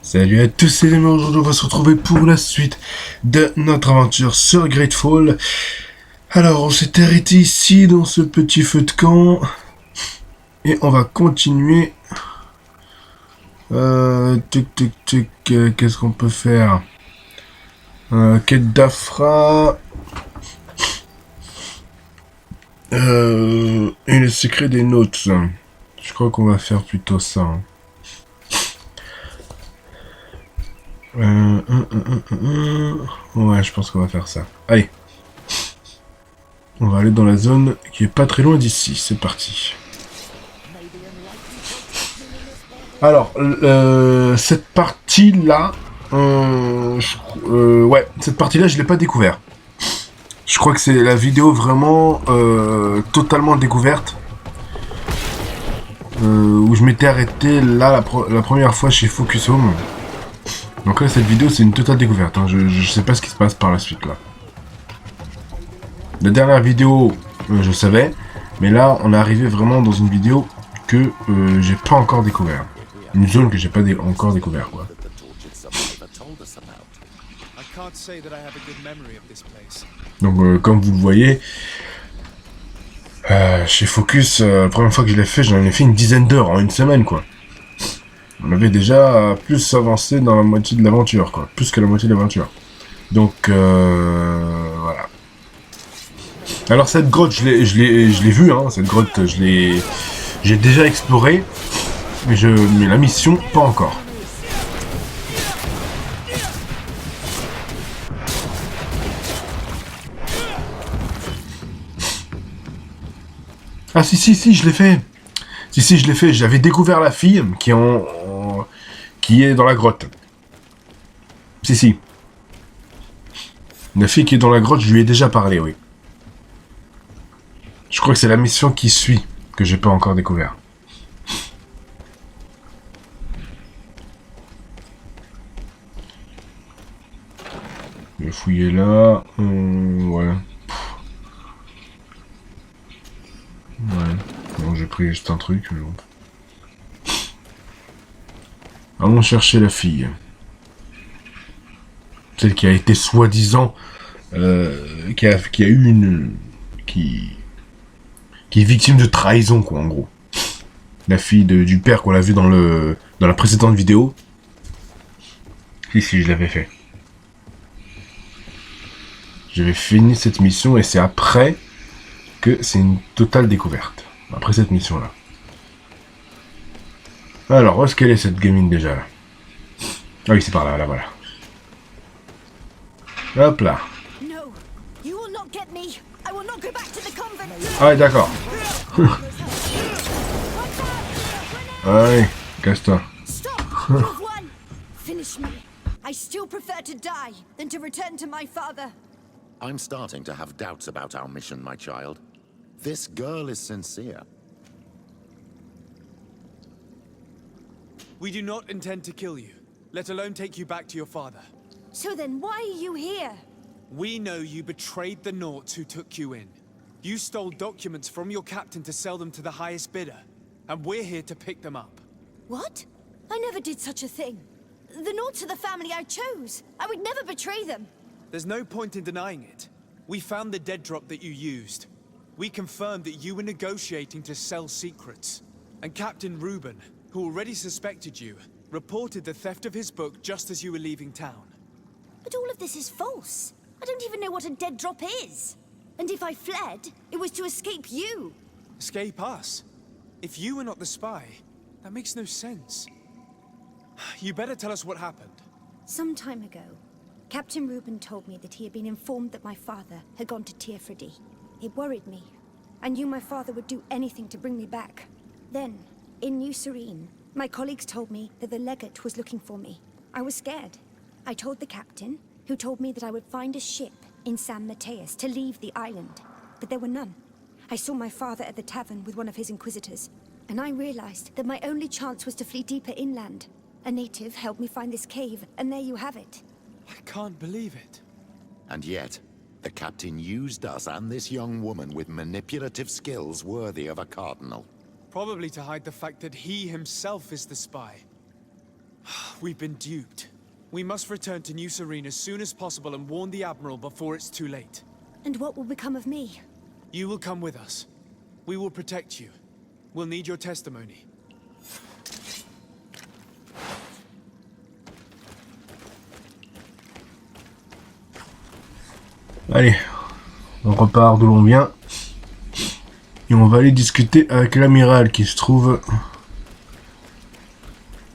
Salut à tous les amis, aujourd'hui on va se retrouver pour la suite de notre aventure sur Greedfall. Alors on s'est arrêté ici dans ce petit feu de camp et on va continuer. Qu'est-ce qu'on peut faire? Quête d'Afra. Et le secret des notes. Je crois qu'on va faire plutôt ça. Ouais, je pense qu'on va faire ça. Allez. On va aller dans la zone qui est pas très loin d'ici. C'est parti. Alors, cette partie-là... ouais, cette partie-là, je l'ai pas découvert. Je crois que c'est la vidéo vraiment totalement découverte. Où je m'étais arrêté là la première fois chez Focus Home. Donc là, cette vidéo, c'est une totale découverte. Hein. Je sais pas ce qui se passe par la suite, là. La dernière vidéo, je savais. Mais là, on est arrivé vraiment dans une vidéo que j'ai pas encore découvert. Une zone que j'ai pas encore découvert, quoi. Donc, comme vous le voyez, chez Focus, la première fois que je l'ai fait, j'en ai fait une dizaine d'heures en une semaine, quoi. On avait déjà plus avancé dans la moitié de l'aventure, quoi. Plus que la moitié de l'aventure. Donc, voilà. Alors, cette grotte, je l'ai vue, hein. Cette grotte, j'ai déjà exploré. Mais la mission, pas encore. Ah, si, je l'ai fait. Si, je l'ai fait. J'avais découvert la fille qui est dans la grotte. Si. La fille qui est dans la grotte, je lui ai déjà parlé, oui. Je crois que c'est la mission qui suit que j'ai pas encore découvert. Je vais fouiller là. Ouais. Ouais. Bon, j'ai pris juste un truc, mais bon. Allons chercher la fille. Celle qui a été soi-disant... qui a eu une... qui est victime de trahison, quoi, en gros. La fille du père qu'on a vu dans la précédente vidéo. Si, je l'avais fait. J'avais fini cette mission et c'est après que c'est une totale découverte. Après cette mission-là. Alors, où est-ce qu'elle est, cette gamine, déjà, là? Ah oui, c'est par là, là, voilà. Hop là. Ah ouais, d'accord. Allez, casse-toi. I still prefer to die than to return to my father. I'm starting to have doubts about our mission, my child. This girl is sincere. We do not intend to kill you, let alone take you back to your father. So then why are you here? We know you betrayed the Naughts who took you in. You stole documents from your captain to sell them to the highest bidder, and we're here to pick them up. What? I never did such a thing. The Naughts are the family I chose. I would never betray them. There's no point in denying it. We found the dead drop that you used. We confirmed that you were negotiating to sell secrets. And Captain Reuben, who already suspected you, reported the theft of his book just as you were leaving town. But all of this is false. I don't even know what a dead drop is. And if I fled, it was to escape you. Escape us? If you were not the spy, that makes no sense. You better tell us what happened. Some time ago, Captain Reuben told me that he had been informed that my father had gone to Tearfredy. It worried me. I knew my father would do anything to bring me back. Then, in New Serene, my colleagues told me that the legate was looking for me. I was scared. I told the captain, who told me that I would find a ship in San Mateus to leave the island. But there were none. I saw my father at the tavern with one of his inquisitors, and I realized that my only chance was to flee deeper inland. A native helped me find this cave, and there you have it. I can't believe it. And yet, the captain used us and this young woman with manipulative skills worthy of a cardinal. Probably to hide the fact that he himself is the spy. We've been duped. We must return to New Serene as soon as possible and warn the Admiral before it's too late. And what will become of me? You will come with us. We will protect you. We'll need your testimony. Allez, on repart d'où l'on vient. Et on va aller discuter avec l'amiral qui se trouve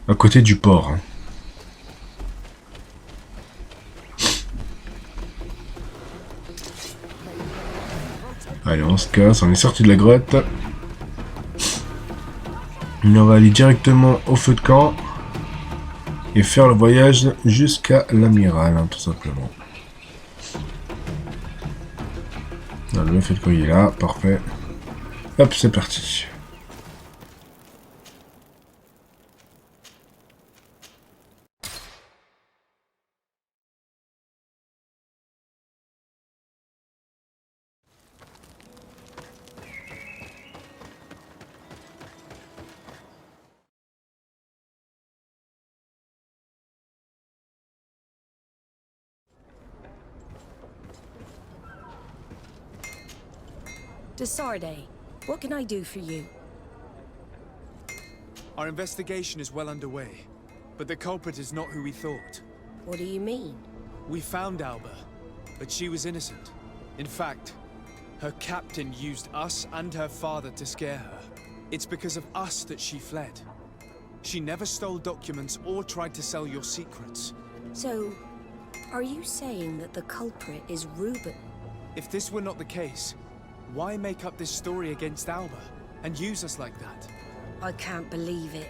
à côté du port. Allez, on se casse, on est sorti de la grotte. Et on va aller directement au feu de camp et faire le voyage jusqu'à l'amiral, hein, tout simplement. Le feu de camp il est là, parfait. Hop, c'est parti. Desarde, what can I do for you? Our investigation is well underway, but the culprit is not who we thought. What do you mean? We found Alba, but she was innocent. In fact, her captain used us and her father to scare her. It's because of us that she fled. She never stole documents or tried to sell your secrets. So, are you saying that the culprit is Reuben? If this were not the case, why make up this story against Alba and use us like that? I can't believe it.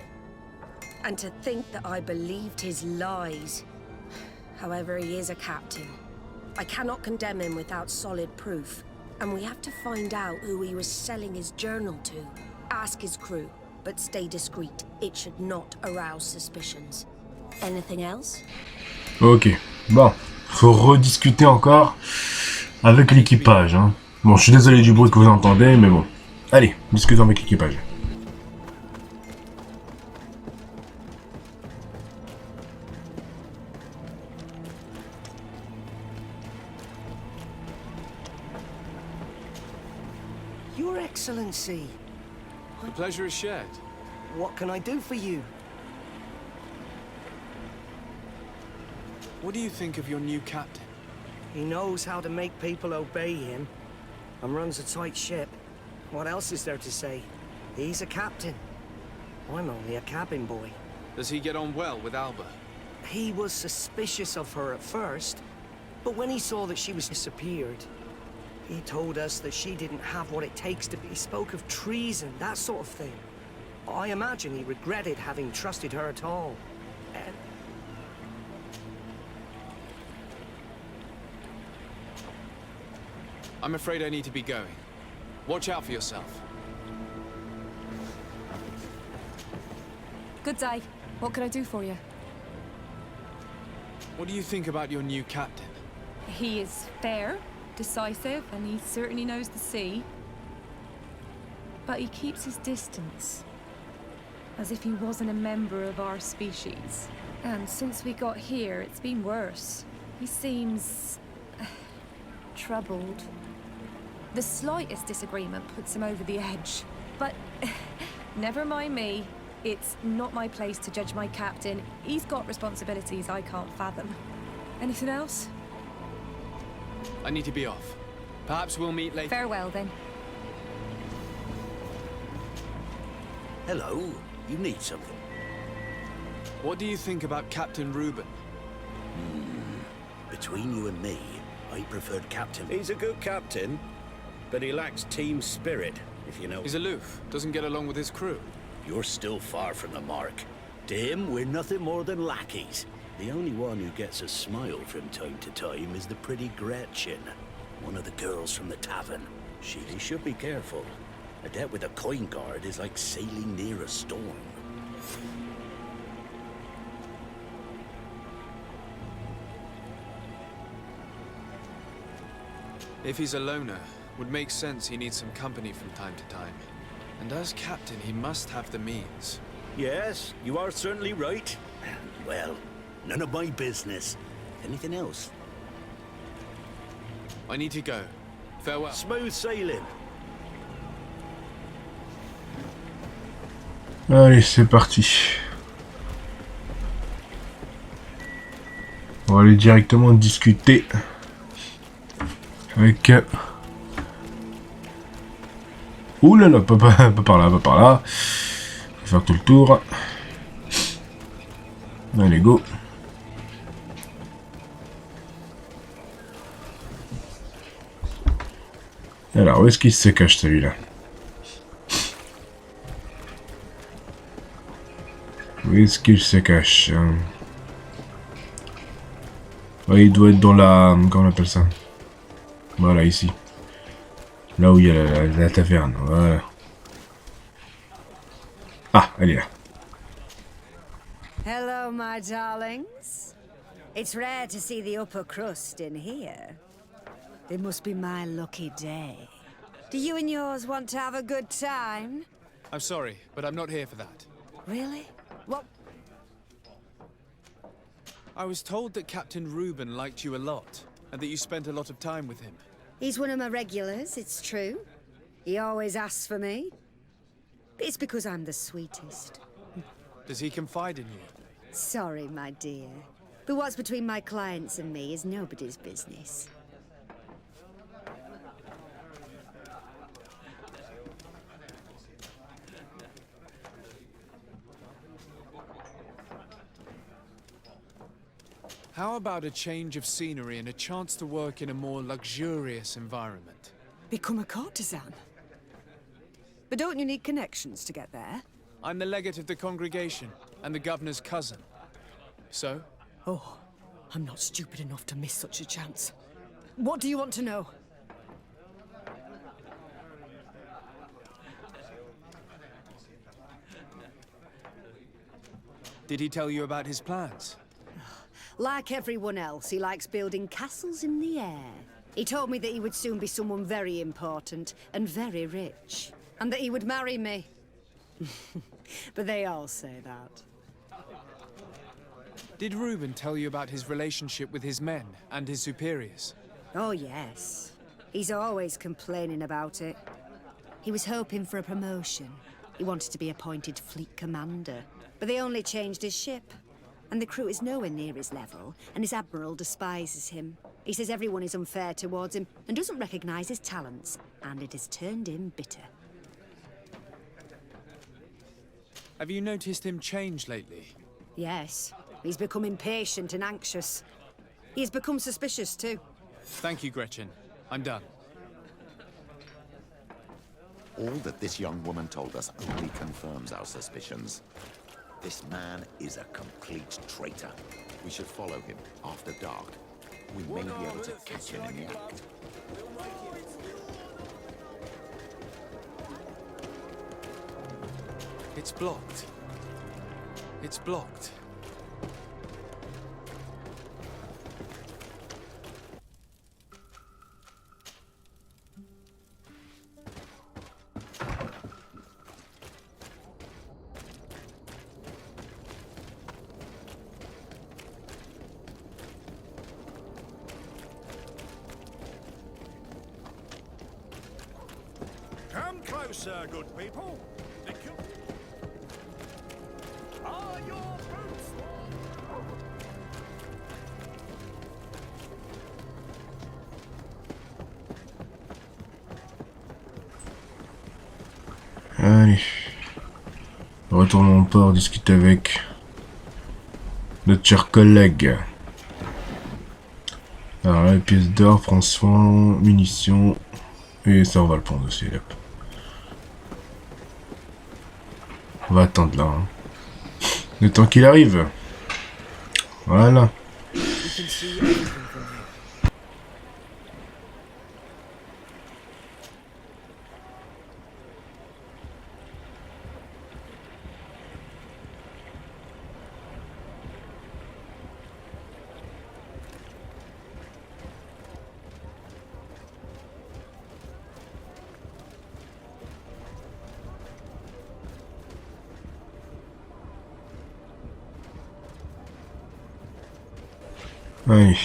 And to think that I believed his lies. However, he is a captain. I cannot condemn him without solid proof. And we have to find out who he was selling his journal to. Ask his crew, but stay discreet. It should not arouse suspicions. Anything else? Ok, bon, faut rediscuter encore avec l'équipage, hein. Bon, je suis désolé du bruit que vous entendez, mais bon. Allez, discutons avec l'équipage. Your Excellency, The pleasure is shared. what can I do for you? What do you think of your new captain? He knows how to make people obey him, and runs a tight ship. What else is there to say? He's a captain. I'm only a cabin boy. Does he get on well with Alba? He was suspicious of her at first, but when he saw that she was disappeared, he told us that she didn't have what it takes to be. He spoke of treason, that sort of thing. I imagine he regretted having trusted her at all. And I'm afraid I need to be going. Watch out for yourself. Good day. What can I do for you? What do you think about your new captain? He is fair, decisive, and he certainly knows the sea. But he keeps his distance. As if he wasn't a member of our species. And since we got here, it's been worse. He seems... troubled. The slightest disagreement puts him over the edge. But never mind me. It's not my place to judge my captain. He's got responsibilities I can't fathom. Anything else? I need to be off. Perhaps we'll meet later. Farewell, then. Hello, you need something. What do you think about Captain Reuben? Between you and me, I preferred Captain. He's a good captain, but he lacks team spirit, if you know. He's aloof, doesn't get along with his crew. You're still far from the mark. To him, we're nothing more than lackeys. The only one who gets a smile from time to time is the pretty Gretchen, one of the girls from the tavern. She should be careful. A debt with a coin guard is like sailing near a storm. If he's a loner, would make sense he needs some company from time to time. And as captain, he must have the means. Yes, you are certainly right. Well, none of my business. Anything else? I need to go. Farewell. Smooth sailing. Allez, c'est parti. On va aller directement discuter avec... Ouh là là, pas par là, pas par là. On va faire tout le tour. Allez, go. Alors, où est-ce qu'il se cache celui-là? Où est-ce qu'il se cache? Ouais, il doit être dans la... Comment on appelle ça? Voilà, ici. Là où il y a la taverne, voilà. Ah, elle est là. Hello, my darlings. It's rare to see the upper crust in here. It must be my lucky day. Do you and yours want to have a good time? I'm sorry, but I'm not here for that. Really? What? I was told that Captain Reuben liked you a lot, and that you spent a lot of time with him. He's one of my regulars, it's true. He always asks for me. It's because I'm the sweetest. Does he confide in you? Sorry, my dear. But what's between my clients and me is nobody's business. How about a change of scenery and a chance to work in a more luxurious environment? Become a courtesan? But don't you need connections to get there? I'm the legate of the congregation, and the governor's cousin. So? Oh, I'm not stupid enough to miss such a chance. What do you want to know? Did he tell you about his plans? Like everyone else, he likes building castles in the air. He told me that he would soon be someone very important and very rich. And that he would marry me. But they all say that. Did Reuben tell you about his relationship with his men and his superiors? Oh, yes. He's always complaining about it. He was hoping for a promotion. He wanted to be appointed fleet commander. But they only changed his ship. And the crew is nowhere near his level, and his admiral despises him. He says everyone is unfair towards him, and doesn't recognize his talents, and it has turned him bitter. Have you noticed him change lately? Yes, he's become impatient and anxious. He has become suspicious too. Thank you, Gretchen. I'm done. All that this young woman told us only confirms our suspicions. This man is a complete traitor. We should follow him after dark. We may be able to catch him in the act. It's blocked. It's blocked. Come closer, good people. Are your boots? Allez. Retournons au port, discuter avec notre cher collègue. Alors là, les pièces d'or, prends soin, munitions. Et ça, on va le prendre aussi. Hop. On va attendre là. Hein. Le temps qu'il arrive. Voilà. Ouais.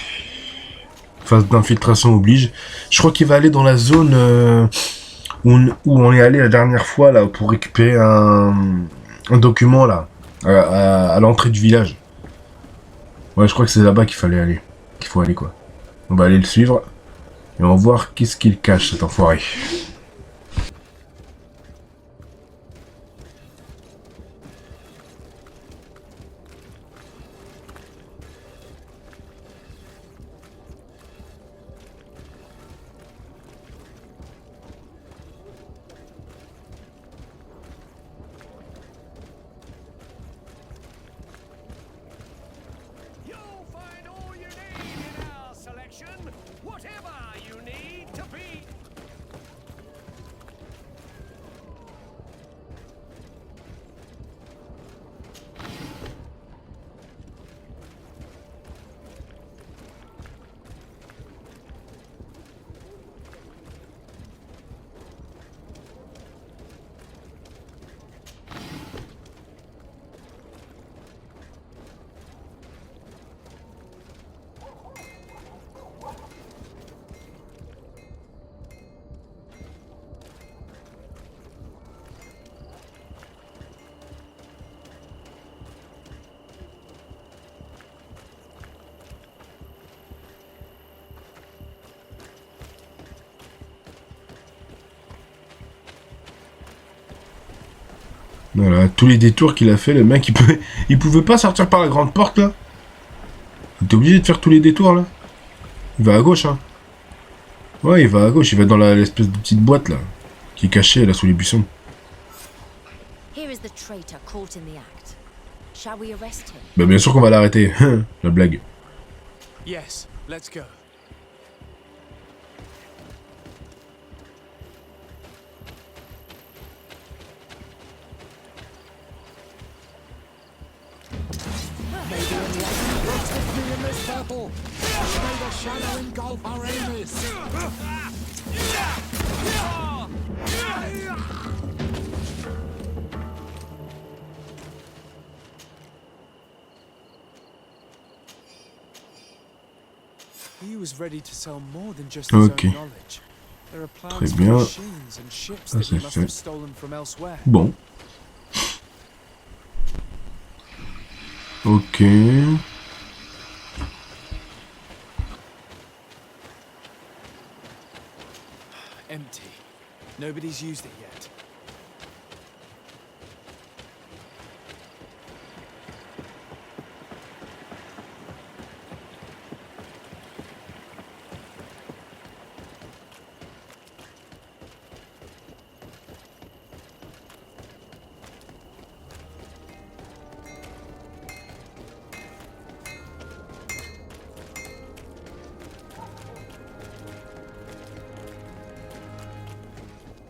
Phase d'infiltration oblige. Je crois qu'il va aller dans la zone où on est allé la dernière fois là pour récupérer un document là à l'entrée du village. Ouais, je crois que c'est là-bas qu'il fallait aller. Qu'il faut aller quoi. On va aller le suivre et on va voir qu'est-ce qu'il cache cet enfoiré. You'll find all you need in our selection. Whatever you need to be. Voilà, tous les détours qu'il a fait, le mec, il pouvait pas sortir par la grande porte, là. Il était obligé de faire tous les détours, là. Il va à gauche, hein. Ouais, il va à gauche, il va dans l'espèce de petite boîte, là. Qui est cachée, là, sous les buissons. Here is the traitor caught in the act. Shall we arrest him? Bah, bien sûr qu'on va l'arrêter. La blague. Yes, let's go. He was ready to sell more than just his Ok. own knowledge. There are plans Très for bien. machines and ships Ça, that he c'est must fait. have stolen from elsewhere. Bon. Ok. Empty. Nobody's used it yet.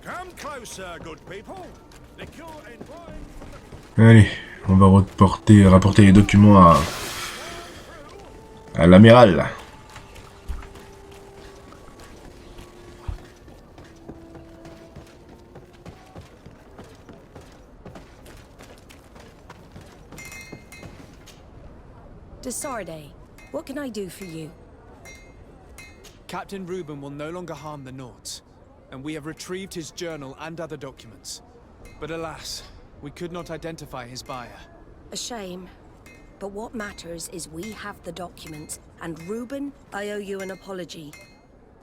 Come closer, good people. Liquor and wine from the Allez, on va rapporter les documents à l'amiral, là. Desarde, what can I do for you? Captain Reuben will no longer harm the Nauts, and we have retrieved his journal and other documents. But alas, we could not identify his buyer. A shame. But what matters is we have the documents, and Reuben, I owe you an apology.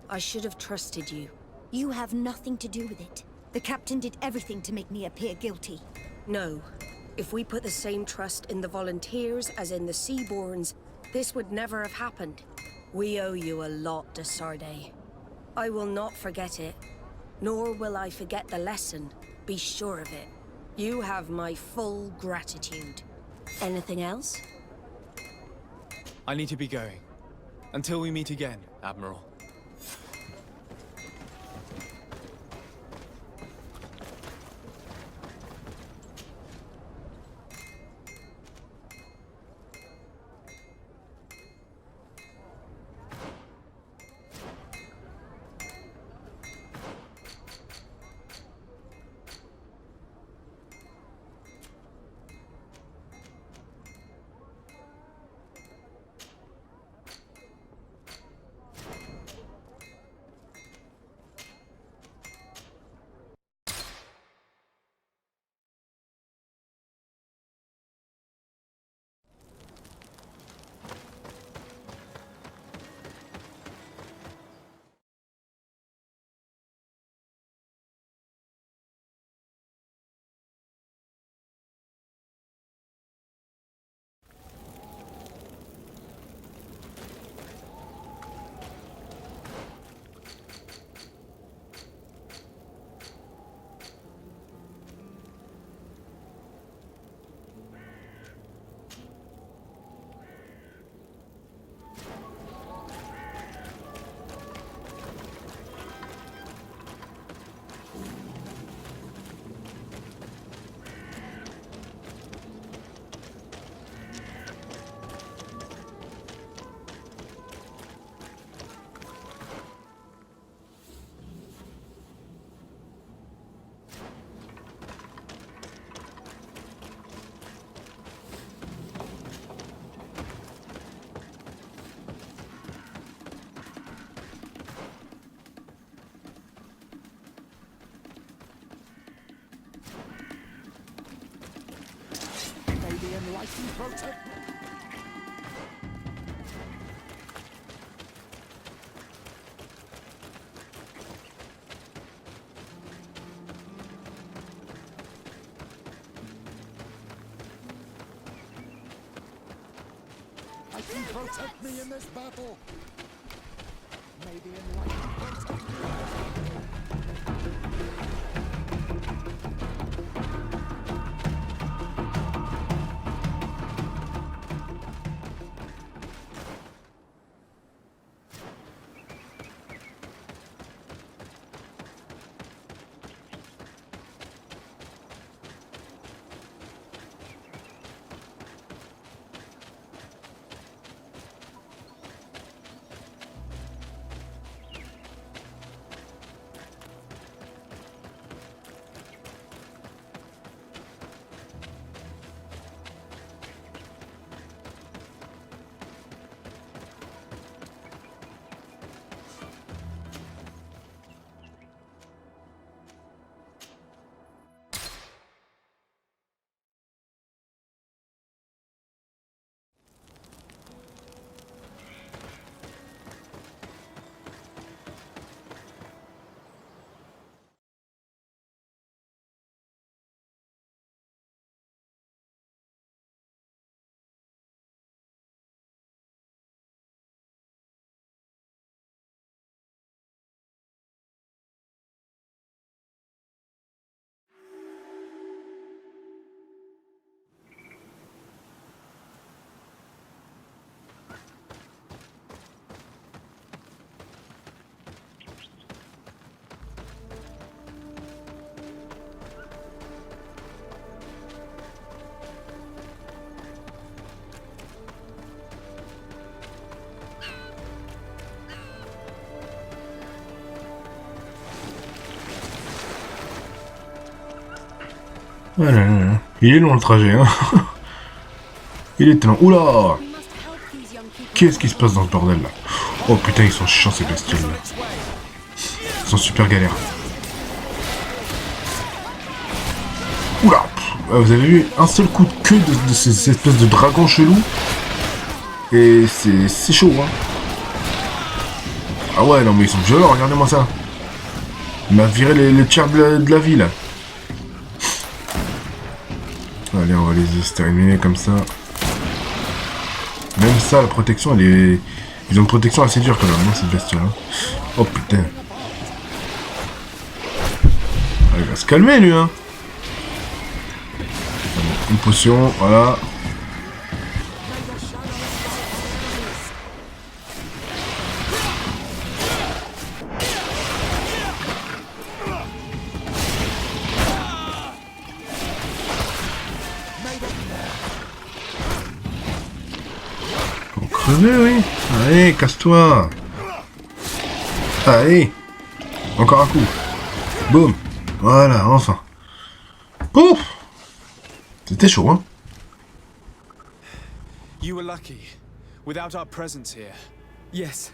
I should have trusted you. You have nothing to do with it. The captain did everything to make me appear guilty. No. If we put the same trust in the volunteers as in the Seaborns, this would never have happened. We owe you a lot, Desarde. I will not forget it, nor will I forget the lesson. Be sure of it. You have my full gratitude. Anything else? I need to be going. Until we meet again, Admiral. enlightened protect. I can protect me in this battle. May the enlightened protect me. Voilà, il est long le trajet, hein. Il est long. Oula! Qu'est-ce qui se passe dans ce bordel là? Oh putain, ils sont chiants ces bestioles là. Ils sont super galères. Oula! Vous avez vu un seul coup de queue de ces espèces de dragons chelous. Et c'est chaud, hein. Ah ouais, non mais ils sont violents, regardez-moi ça. Il m'a viré les tiers de la vie là. Allez, on va les exterminer comme ça. Même ça, la protection, elle est... Ils ont une protection assez dure quand même, hein, cette bestiole. Hein. Oh putain. Ah, il va se calmer, lui, hein. Une potion, voilà. Oui. Allez, casse-toi. Allez. Encore un coup. Boum. Voilà, enfin. Pouf. C'était chaud, hein. You were lucky. Without our presence here. Yes.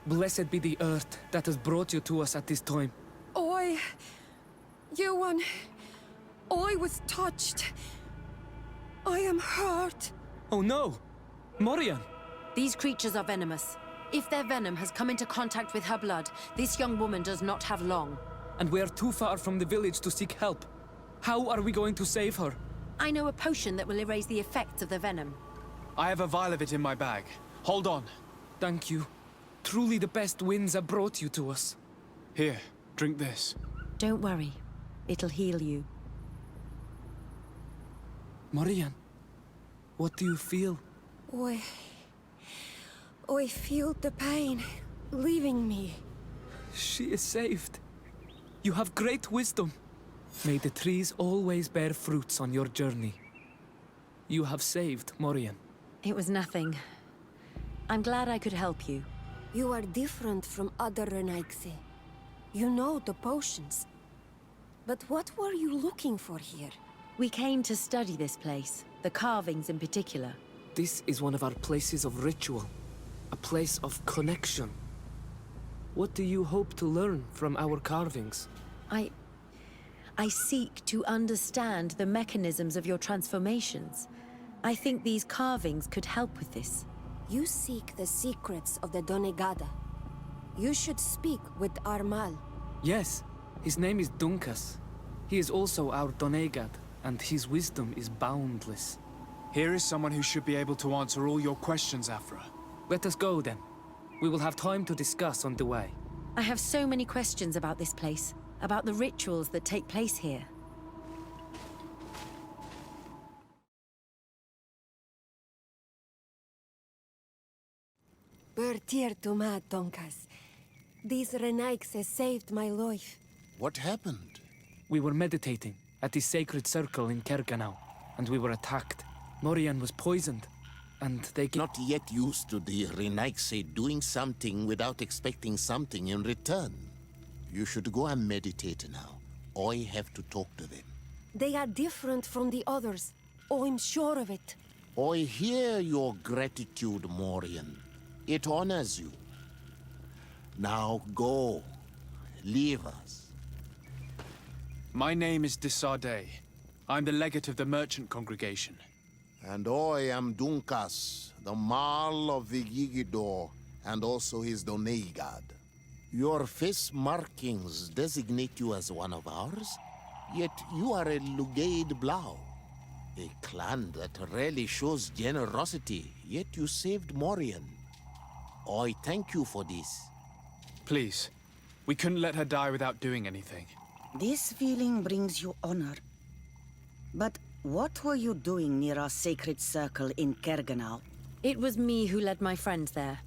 Blessed be the earth that has brought you to us at this time. Ewan, I was touched. I am hurt. Oh no! Morian! These creatures are venomous. If their venom has come into contact with her blood, this young woman does not have long. And we are too far from the village to seek help. How are we going to save her? I know a potion that will erase the effects of the venom. I have a vial of it in my bag. Hold on. Thank you. Truly the best winds have brought you to us. Here, drink this. Don't worry. It'll heal you. Morian, what do you feel? I feel the pain leaving me. She is saved. You have great wisdom. May the trees always bear fruits on your journey. You have saved Morian. It was nothing. I'm glad I could help you. You are different from other Renaigse. You know the potions. But what were you looking for here? We came to study this place, the carvings in particular. This is one of our places of ritual. A place of connection. What do you hope to learn from our carvings? I seek to understand the mechanisms of your transformations. I think these carvings could help with this. You seek the secrets of the Donegada. You should speak with Armal. Yes, his name is Dunkas. He is also our Donegad, and his wisdom is boundless. Here is someone who should be able to answer all your questions, Afra. Let us go then. We will have time to discuss on the way. I have so many questions about this place, about the rituals that take place here. Bertir Tuma Donkas. These Renaixes saved my life. What happened? We were meditating at the sacred circle in Kerganau, and we were attacked. Morian was poisoned, and they Not yet used to the Renaixes doing something without expecting something in return. You should go and meditate now. I have to talk to them. They are different from the others. Oh, I'm sure of it. I hear your gratitude, Morian. It honors you. Now go. Leave us. My name is Desardet. I'm the legate of the merchant congregation. And I am Dunkas, the Marl of the Yigidor, and also his Donegad. Your face markings designate you as one of ours, yet you are a Lugaid Blau. A clan that rarely shows generosity, yet you saved Morian. I thank you for this. Please, we couldn't let her die without doing anything. This feeling brings you honor. But what were you doing near our sacred circle in Kerganau? It was me who led my friends there.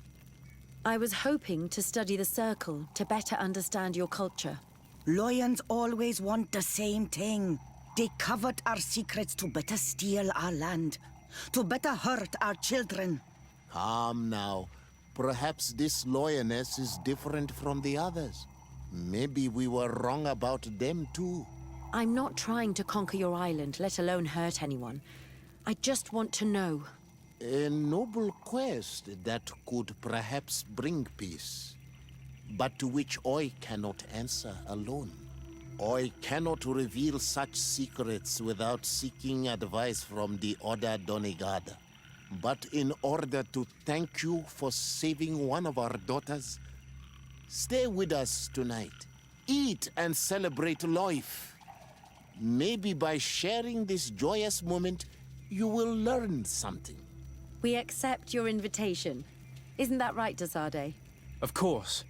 I was hoping to study the circle to better understand your culture. Lions always want the same thing. They covet our secrets to better steal our land, to better hurt our children. Calm now. Perhaps this lioness is different from the others. Maybe we were wrong about them too. I'm not trying to conquer your island, let alone hurt anyone. I just want to know. A noble quest that could perhaps bring peace, but to which I cannot answer alone. I cannot reveal such secrets without seeking advice from the other Donegada. But in order to thank you for saving one of our daughters, stay with us tonight. Eat and celebrate life. Maybe by sharing this joyous moment, you will learn something. We accept your invitation. Isn't that right, Desardet? Of course.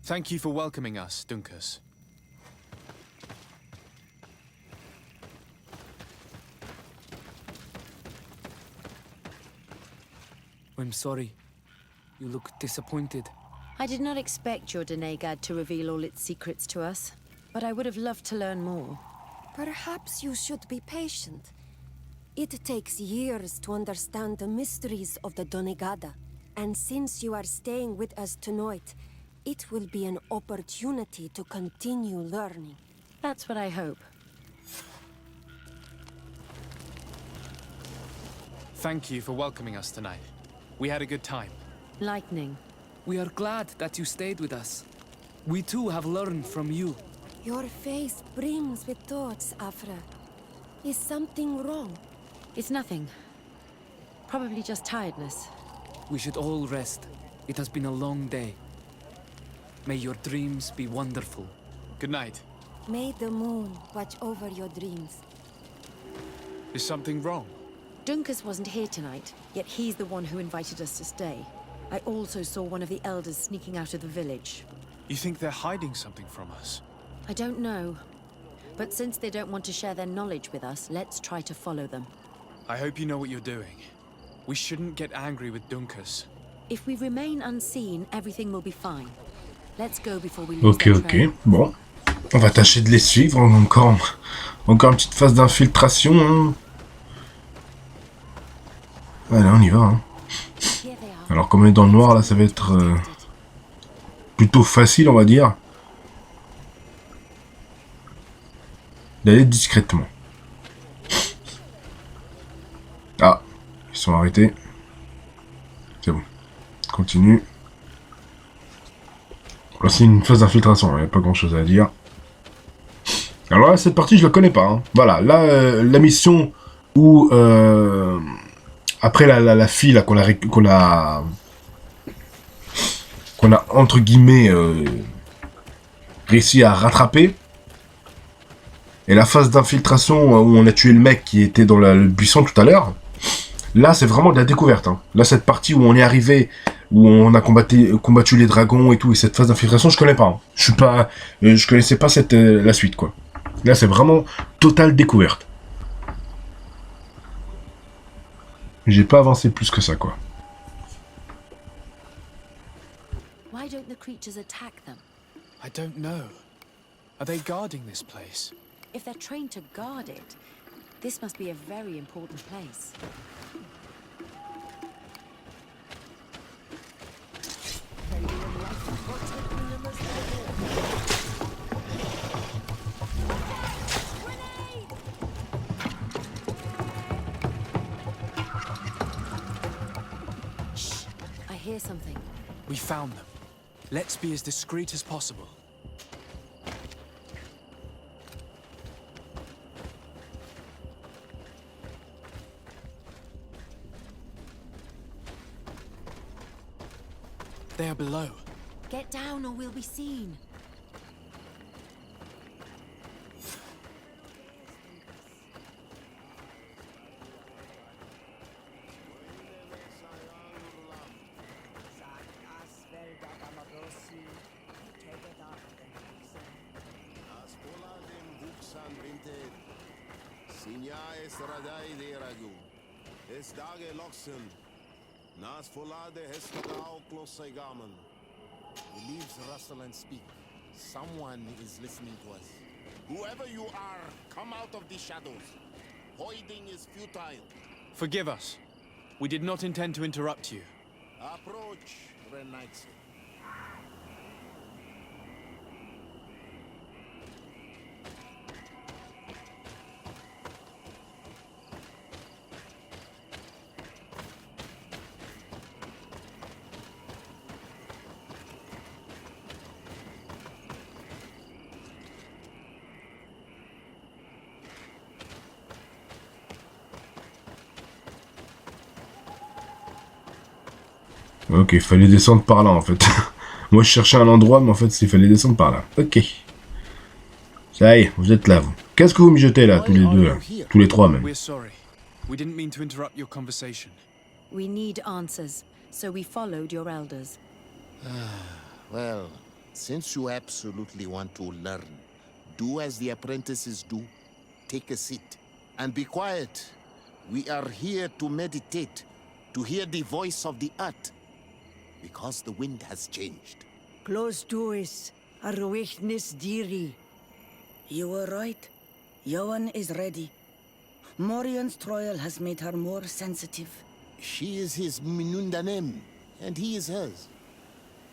Thank you for welcoming us, Dunkas. I'm sorry. You look disappointed. I did not expect your Donegad to reveal all its secrets to us, but I would have loved to learn more. Perhaps you should be patient. It takes years to understand the mysteries of the Donegada. And since you are staying with us tonight, it will be an opportunity to continue learning. That's what I hope. Thank you for welcoming us tonight. We had a good time. Lightning. We are glad that you stayed with us. We too have learned from you. Your face brims with thoughts, Afra. Is something wrong? It's nothing. Probably just tiredness. We should all rest. It has been a long day. May your dreams be wonderful. Good night. May the moon watch over your dreams. Is something wrong? Dunkas wasn't here tonight, yet he's the one who invited us to stay. I also saw one of the elders sneaking out of the village. You think they're hiding something from us? I don't know. But since they don't want to share their knowledge with us, let's try to follow them. I hope you know what you're doing. We shouldn't get angry with Dunkas. If we remain unseen, everything will be fine. Let's go before we lose Ok, ok. Bon. On va tâcher de les suivre. Encore une petite phase d'infiltration. Hein. Allez, on y va. Hein. Alors, comme on est dans le noir, là, ça va être plutôt facile, on va dire. D'aller discrètement. Ah, ils sont arrêtés. C'est bon. Continue. Là, c'est une phase d'infiltration, il n'y a pas grand chose à dire. Alors là, cette partie, je la connais pas. Hein. Voilà, là, la mission où Après la fille là qu'on a entre guillemets réussi à rattraper. Et la phase d'infiltration où on a tué le mec qui était dans le buisson tout à l'heure. Là, c'est vraiment de la découverte. Hein. Là, cette partie où on est arrivé, où on a combattu les dragons et tout, et cette phase d'infiltration, je connais pas. Hein. Je connaissais pas la suite, quoi. Là, c'est vraiment totale découverte. J'ai pas avancé plus que ça, quoi. Why don't the creatures attack them? I don't know. Are they guarding this place? If they're trained to guard it, this must be a very important place. Shh! I hear something. We found them. Let's be as discreet as possible. They are below. Get down or we'll be seen. Nas volade hestagao klosaigamen. The leaves rustle and speak. Someone is listening to us. Whoever you are, come out of the shadows. Hiding is futile. Forgive us. We did not intend to interrupt you. Approach, Renaixo. Ok, il fallait descendre par là en fait. Moi je cherchais un endroit, mais en fait il fallait descendre par là. Ok. Ça y est, vous êtes là vous. Qu'est-ce que vous mijotez là, tous les deux là? Tous les trois même. We're sorry. We didn't mean to interrupt your conversation. We need answers, so we followed your elders. Well, since you absolutely want to learn, do as the apprentices do. Take a seat and be quiet. We are here to meditate, to hear the voice of the earth. Because the wind has changed. Close to us, Arwechnis Diri. You were right. Johan is ready. Morian's trial has made her more sensitive. She is his Minundanem, and he is hers.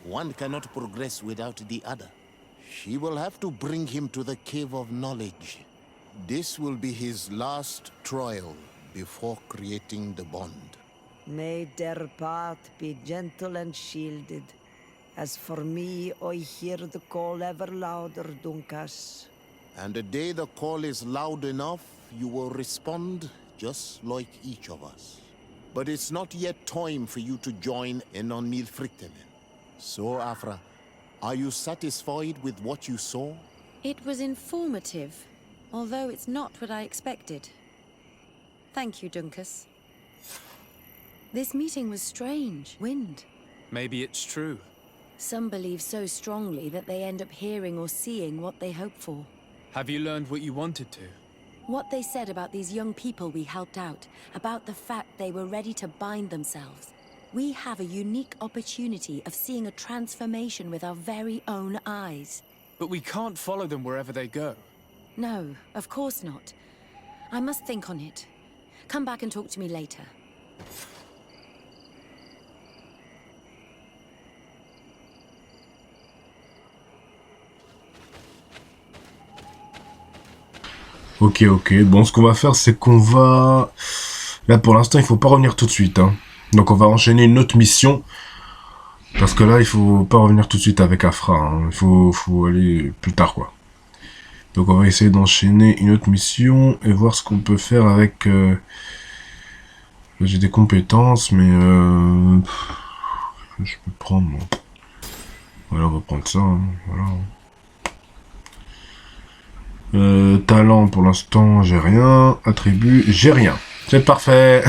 One cannot progress without the other. She will have to bring him to the Cave of Knowledge. This will be his last trial before creating the bond. May their path be gentle and shielded. As for me, I hear the call ever louder, Dunkas. And the day the call is loud enough, you will respond just like each of us. But it's not yet time for you to join in on Milfriktenen. So, Afra, are you satisfied with what you saw? It was informative, although it's not what I expected. Thank you, Dunkus. This meeting was strange. Wind. Maybe it's true. Some believe so strongly that they end up hearing or seeing what they hope for. Have you learned what you wanted to? What they said about these young people we helped out, about the fact they were ready to bind themselves. We have a unique opportunity of seeing a transformation with our very own eyes. But we can't follow them wherever they go. No, of course not. I must think on it. Come back and talk to me later. Ok, bon, ce qu'on va faire, c'est qu'on va... Là, pour l'instant, il faut pas revenir tout de suite, hein. Donc, on va enchaîner une autre mission. Parce que là, il faut pas revenir tout de suite avec Afra, hein. Il faut aller plus tard, quoi. Donc, on va essayer d'enchaîner une autre mission et voir ce qu'on peut faire avec le J'ai des compétences, mais je peux prendre. Bon. Voilà, on va prendre ça. Hein, voilà. Talent, pour l'instant, j'ai rien. Attribut, j'ai rien. C'est parfait.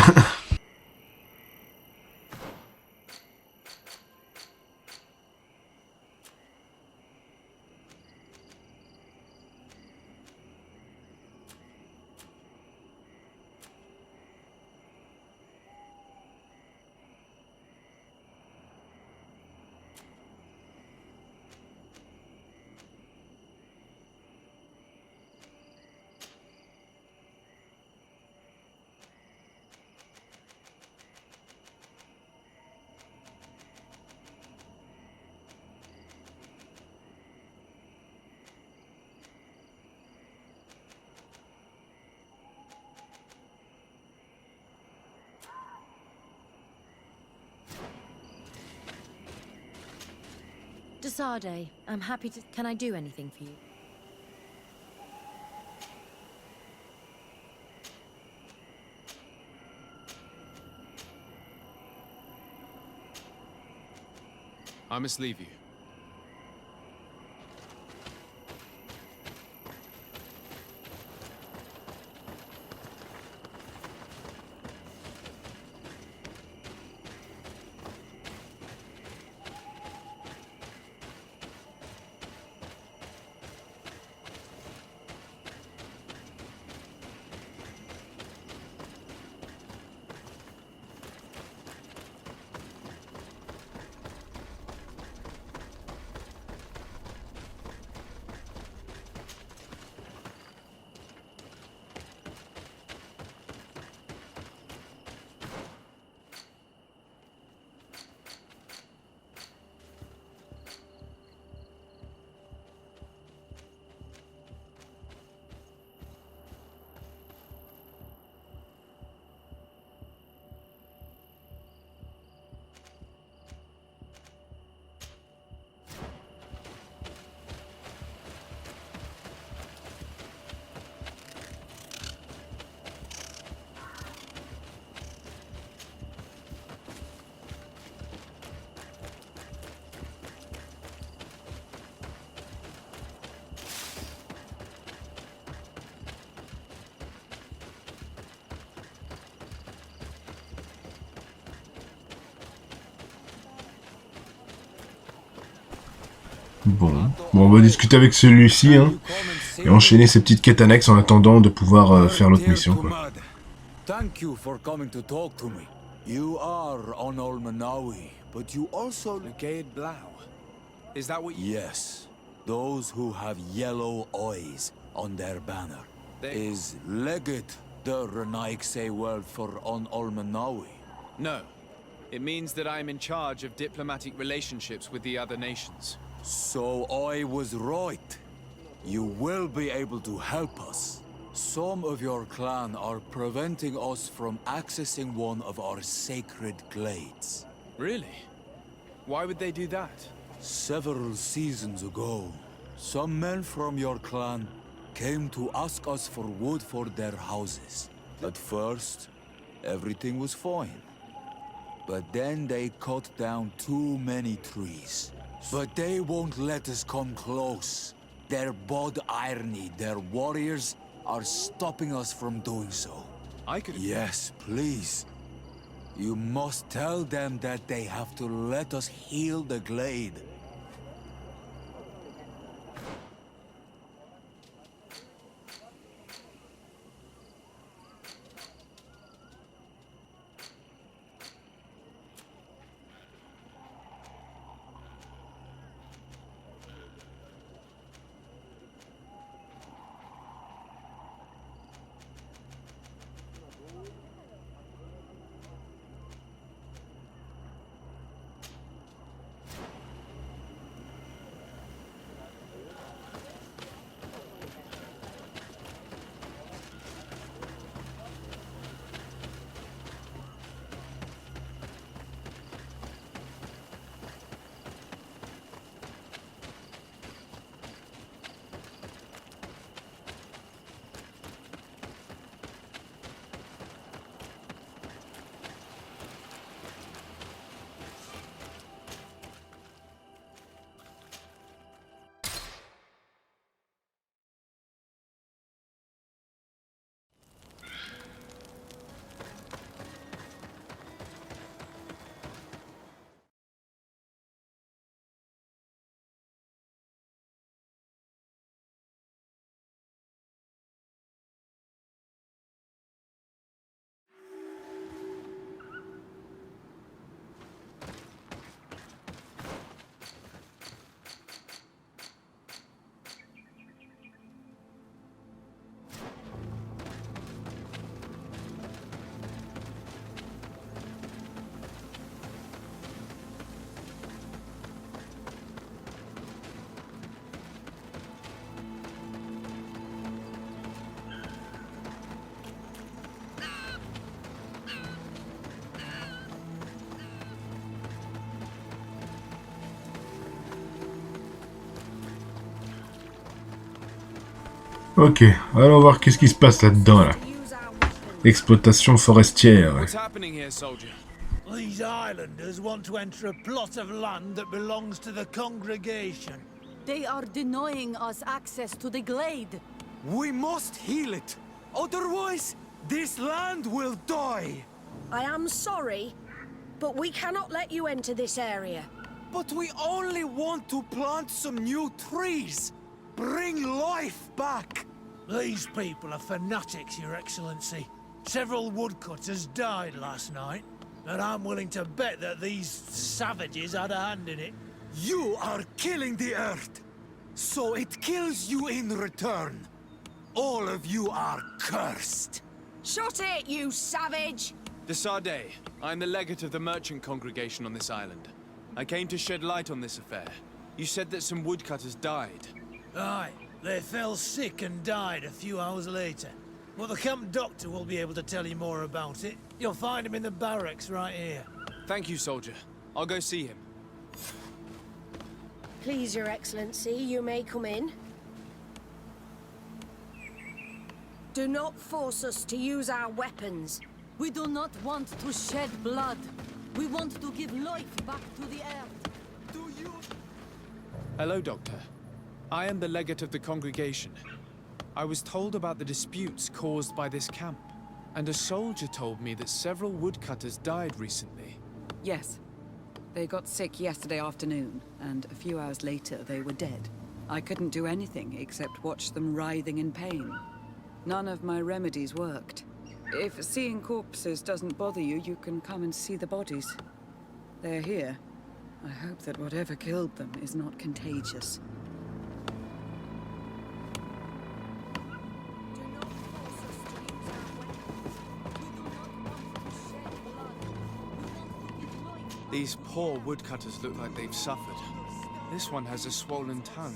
Desade, I'm happy to... Can I do anything for you? I must leave you. Bon, on va discuter avec celui-ci, hein, et enchaîner ces petites quêtes annexes en attendant de pouvoir faire l'autre mission, quoi. Thank you for coming to talk to me. You are on Olmanawi, but you also... Legate Blau. Is that what you... Yes. Those who have yellow eyes on their banner. Is Legate the Renaigse word for on Olmanawi? No. It means that I am in charge of diplomatic relationships with the other nations. So I was right. You will be able to help us. Some of your clan are preventing us from accessing one of our sacred glades. Really? Why would they do that? Several seasons ago, some men from your clan came to ask us for wood for their houses. At first, everything was fine. But then they cut down too many trees. But they won't let us come close. Their bod irony, their warriors, are stopping us from doing so. I could... Yes, please. You must tell them that they have to let us heal the glade. Ok, allons voir qu'est-ce qui se passe là-dedans, là. Exploitation forestière. What's happening here, soldier? These islanders want to enter a plot of land that belongs to the congregation. They are denying us access to the glade. We must heal it. Otherwise, this land will die. I am sorry, but we cannot let you enter this area. But we only want to plant some new trees. Bring life back. These people are fanatics, Your Excellency. Several woodcutters died last night, and I'm willing to bet that these savages had a hand in it. You are killing the earth, so it kills you in return. All of you are cursed. Shut it, you savage! Desade, I'm the legate of the merchant congregation on this island. I came to shed light on this affair. You said that some woodcutters died. Aye, they fell sick and died a few hours later. Well, the camp doctor will be able to tell you more about it. You'll find him in the barracks right here. Thank you, soldier. I'll go see him. Please, Your Excellency, you may come in. Do not force us to use our weapons. We do not want to shed blood. We want to give life back to the earth. Do you... Hello, Doctor. I am the legate of the congregation. I was told about the disputes caused by this camp, and a soldier told me that several woodcutters died recently. Yes. They got sick yesterday afternoon, and a few hours later they were dead. I couldn't do anything except watch them writhing in pain. None of my remedies worked. If seeing corpses doesn't bother you, you can come and see the bodies. They're here. I hope that whatever killed them is not contagious. These poor woodcutters look like they've suffered. This one has a swollen tongue,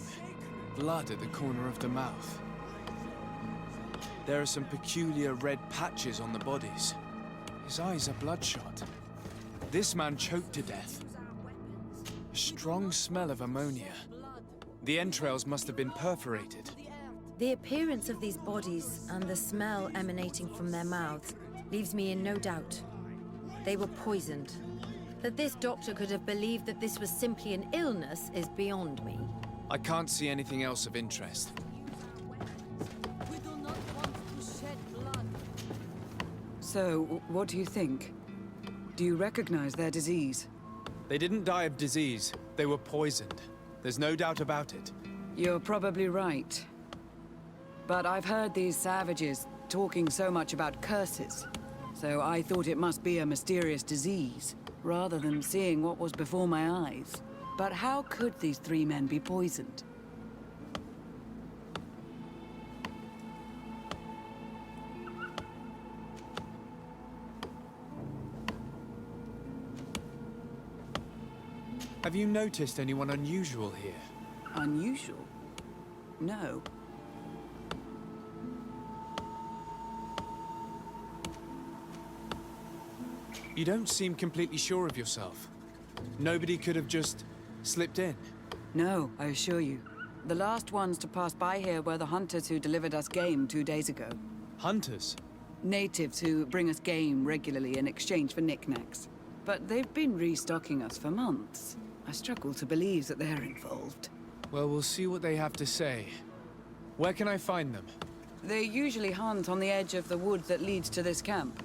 blood at the corner of the mouth. There are some peculiar red patches on the bodies. His eyes are bloodshot. This man choked to death. A strong smell of ammonia. The entrails must have been perforated. The appearance of these bodies and the smell emanating from their mouths leaves me in no doubt. They were poisoned. That this doctor could have believed that this was simply an illness is beyond me. I can't see anything else of interest. We do not want to shed blood. So, what do you think? Do you recognize their disease? They didn't die of disease. They were poisoned. There's no doubt about it. You're probably right. But I've heard these savages talking so much about curses, so I thought it must be a mysterious disease, rather than seeing what was before my eyes. But how could these three men be poisoned? Have you noticed anyone unusual here? Unusual? No. You don't seem completely sure of yourself. Nobody could have just slipped in. No, I assure you. The last ones to pass by here were the hunters who delivered us game 2 days ago. Hunters? Natives who bring us game regularly in exchange for knickknacks. But they've been restocking us for months. I struggle to believe that they're involved. Well, we'll see what they have to say. Where can I find them? They usually hunt on the edge of the wood that leads to this camp.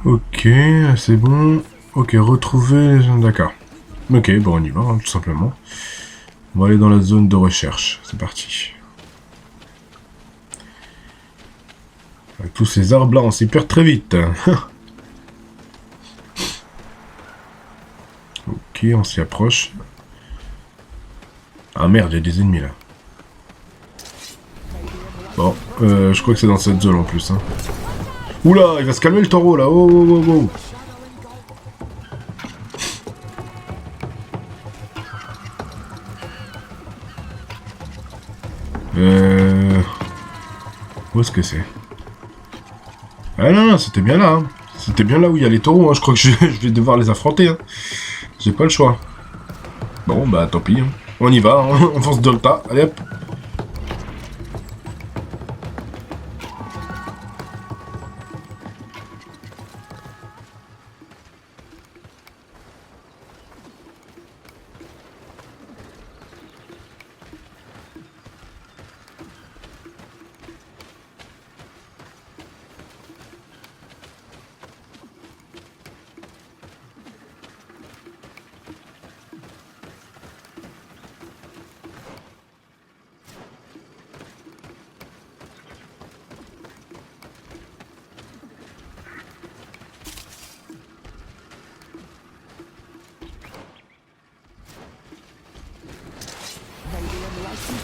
Ok, c'est bon. Ok, retrouver... D'accord. Ok, bon, on y va, hein, tout simplement. On va aller dans la zone de recherche. C'est parti. Avec tous ces arbres là, on s'y perd très vite. Ok, on s'y approche. Ah merde, il y a des ennemis là. Bon, je crois que c'est dans cette zone en plus. Hein. Oula, il va se calmer le taureau là. Oh, oh, oh, oh. Où est-ce que c'est? Ah non, non, c'était bien là. Hein. C'était bien là où il y a les taureaux. Hein. Je crois que je vais devoir les affronter. Hein. J'ai pas le choix. Bon, bah tant pis. Hein. On y va, hein, on fonce dans le tas. Allez hop.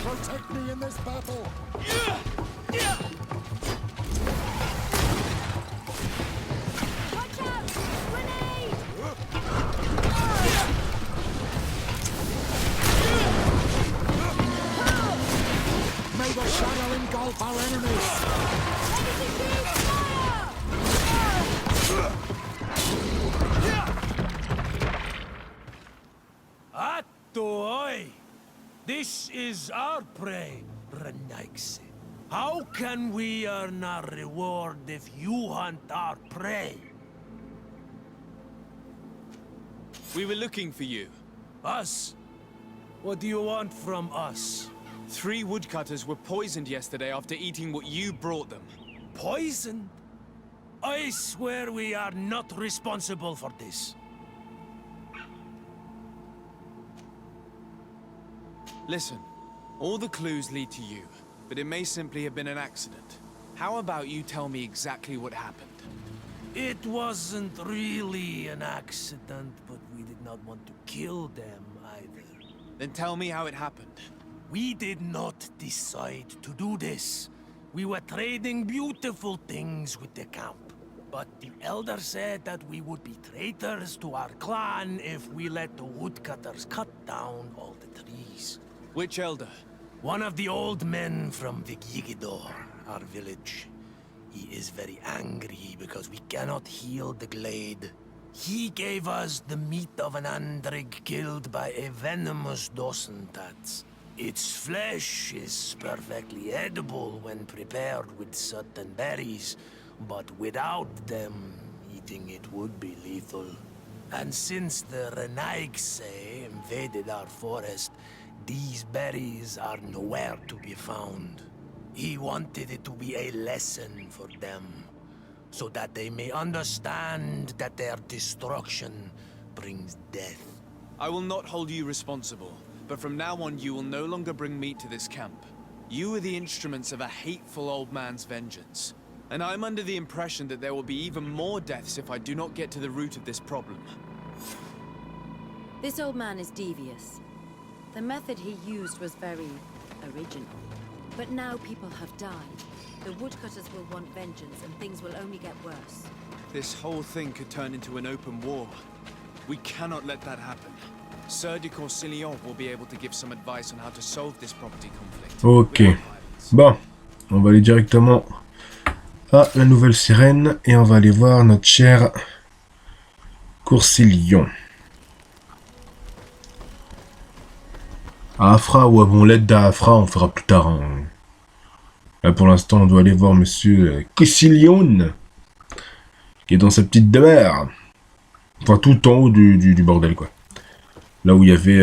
Protect me in this battle! Watch out! Grenade! May the shadow engulf our enemies! Atoy! This is our prey, Renaigse. How can we earn our reward if you hunt our prey? We were looking for you. Us? What do you want from us? 3 woodcutters were poisoned yesterday after eating what you brought them. Poisoned? I swear we are not responsible for this. Listen, all the clues lead to you, but it may simply have been an accident. How about you tell me exactly what happened? It wasn't really an accident, but we did not want to kill them either. Then tell me how it happened. We did not decide to do this. We were trading beautiful things with the camp. But the elder said that we would be traitors to our clan if we let the woodcutters cut down all the trees. Which elder? One of the old men from Vigigidor, our village. He is very angry because we cannot heal the glade. He gave us the meat of an andrig killed by a venomous dosentats. Its flesh is perfectly edible when prepared with certain berries, but without them, eating it would be lethal. And since the Renaigse invaded our forest, these berries are nowhere to be found. He wanted it to be a lesson for them, so that they may understand that their destruction brings death. I will not hold you responsible, but from now on you will no longer bring meat to this camp. You are the instruments of a hateful old man's vengeance. And I'm under the impression that there will be even more deaths if I do not get to the root of this problem. This old man is devious. The method he used was very original. But now people have died. The woodcutters will want vengeance, and things will only get worse. This whole thing could turn into an open war. We cannot let that happen. Sir de Corsillon will be able to give some advice on how to solve this property conflict. Ok. Bon, on va aller directement à la nouvelle sirène et on va aller voir notre cher Corsillon. À Afra ou à bon l'aide d'Afra, on fera plus tard. Hein. Là pour l'instant, on doit aller voir monsieur Corsillon qui est dans sa petite demeure. Enfin, tout en haut du bordel, quoi. Là où il y avait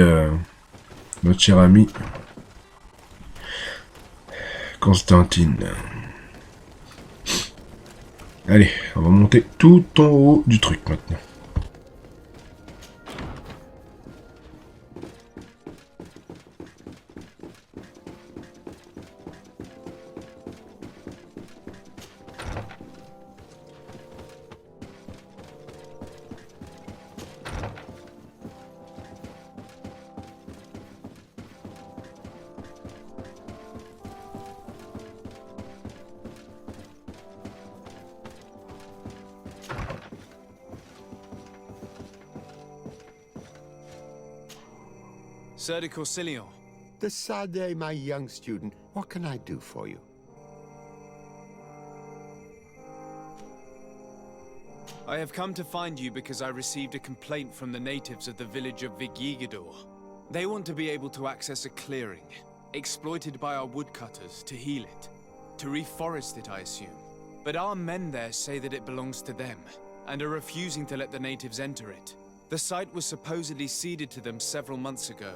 notre cher ami Constantine. Allez, on va monter tout en haut du truc maintenant. Sir de Corsillon. The Sade, my young student, what can I do for you? I have come to find you because I received a complaint from the natives of the village of Vigigidor. They want to be able to access a clearing, exploited by our woodcutters to heal it, to reforest it, I assume. But our men there say that it belongs to them, and are refusing to let the natives enter it. The site was supposedly ceded to them several months ago,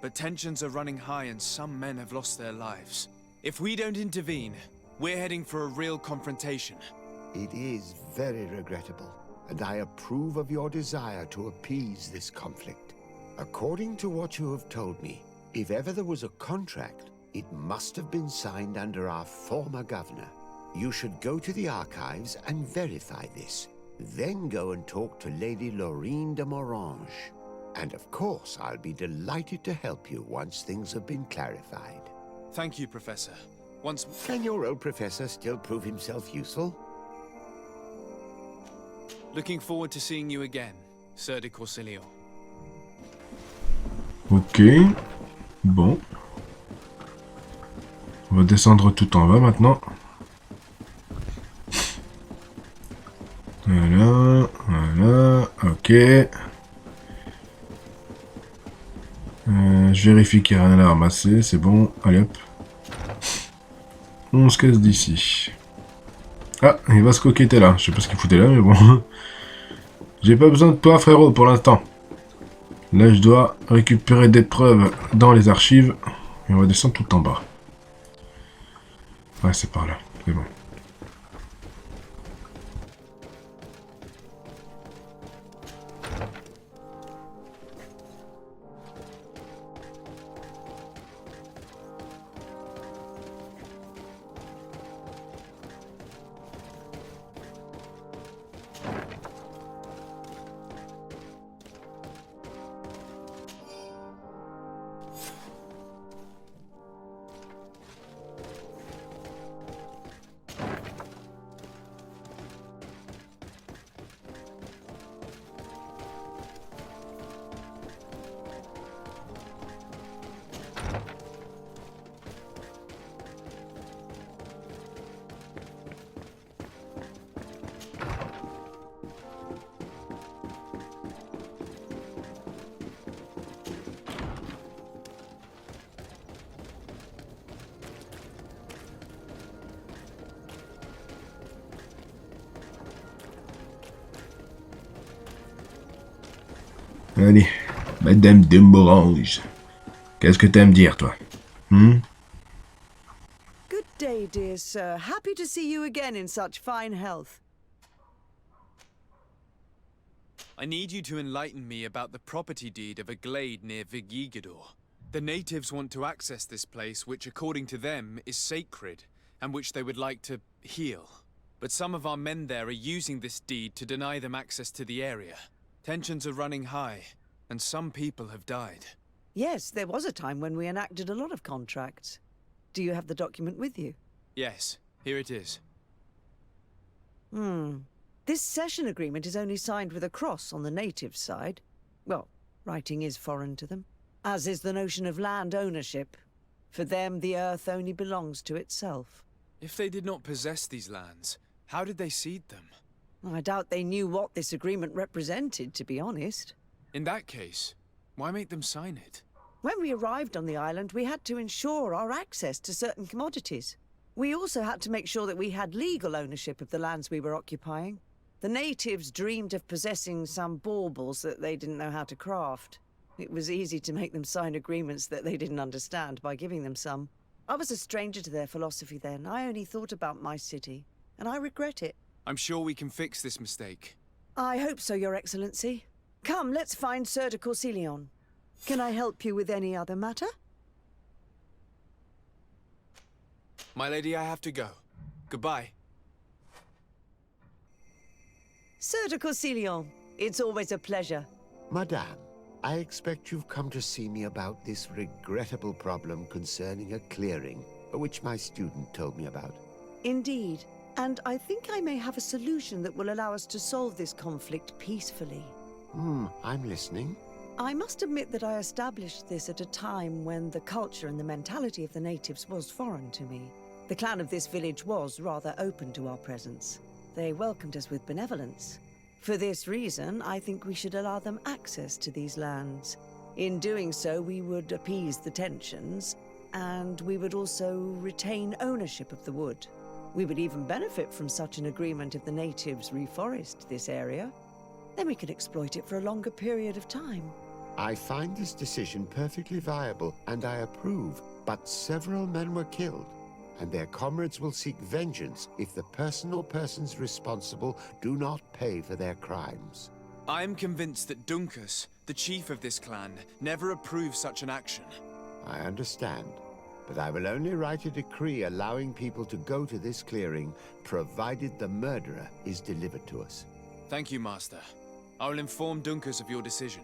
but tensions are running high and some men have lost their lives. If we don't intervene, we're heading for a real confrontation. It is very regrettable, and I approve of your desire to appease this conflict. According to what you have told me, if ever there was a contract, it must have been signed under our former governor. You should go to the archives and verify this. Then go and talk to Lady Laurine de Morange. And of course, I'll be delighted to help you once things have been clarified. Thank you, Professor. Can your old professor still prove himself useful? Looking forward to seeing you again, Sir de Courcilion. Ok. Bon. On va descendre tout en bas maintenant. Voilà, voilà, ok. Je vérifie qu'il n'y a rien à ramasser, c'est bon. Allez hop. On se casse d'ici. Ah, il va se coqueter là. Je sais pas ce qu'il foutait là, mais bon. J'ai pas besoin de toi, frérot, pour l'instant. Là, je dois récupérer des preuves dans les archives. Et on va descendre tout en bas. Ouais, c'est par là. C'est bon. Allez, Madame de Morange. Qu'est-ce que t'aimes dire, toi? Good day, dear sir. Happy to see you again in such fine health. I need you to enlighten me about the property deed of a glade near Vigigador. The natives want to access this place, which according to them is sacred, and which they would like to heal. But some of our men there are using this deed to deny them access to the area. Tensions are running high, and some people have died. Yes, there was a time when we enacted a lot of contracts. Do you have the document with you? Yes, here it is. This cession agreement is only signed with a cross on the native side. Well, writing is foreign to them, as is the notion of land ownership. For them, the earth only belongs to itself. If they did not possess these lands, how did they cede them? I doubt they knew what this agreement represented, to be honest. In that case, why make them sign it? When we arrived on the island, we had to ensure our access to certain commodities. We also had to make sure that we had legal ownership of the lands we were occupying. The natives dreamed of possessing some baubles that they didn't know how to craft. It was easy to make them sign agreements that they didn't understand by giving them some. I was a stranger to their philosophy then. I only thought about my city, and I regret it. I'm sure we can fix this mistake. I hope so, Your Excellency. Come, let's find Sir de Courcilion. Can I help you with any other matter? My lady, I have to go. Goodbye. Sir de Courcilion, it's always a pleasure. Madame, I expect you've come to see me about this regrettable problem concerning a clearing, which my student told me about. Indeed. And I think I may have a solution that will allow us to solve this conflict peacefully. I'm listening. I must admit that I established this at a time when the culture and the mentality of the natives was foreign to me. The clan of this village was rather open to our presence. They welcomed us with benevolence. For this reason, I think we should allow them access to these lands. In doing so, we would appease the tensions, and we would also retain ownership of the wood. We would even benefit from such an agreement if the natives reforest this area. Then we could exploit it for a longer period of time. I find this decision perfectly viable, and I approve, but several men were killed, and their comrades will seek vengeance if the person or persons responsible do not pay for their crimes. I am convinced that Dunkus, the chief of this clan, never approved such an action. I understand, but I will only write a decree allowing people to go to this clearing, provided the murderer is delivered to us. Thank you, Master. I will inform Dunkus of your decision.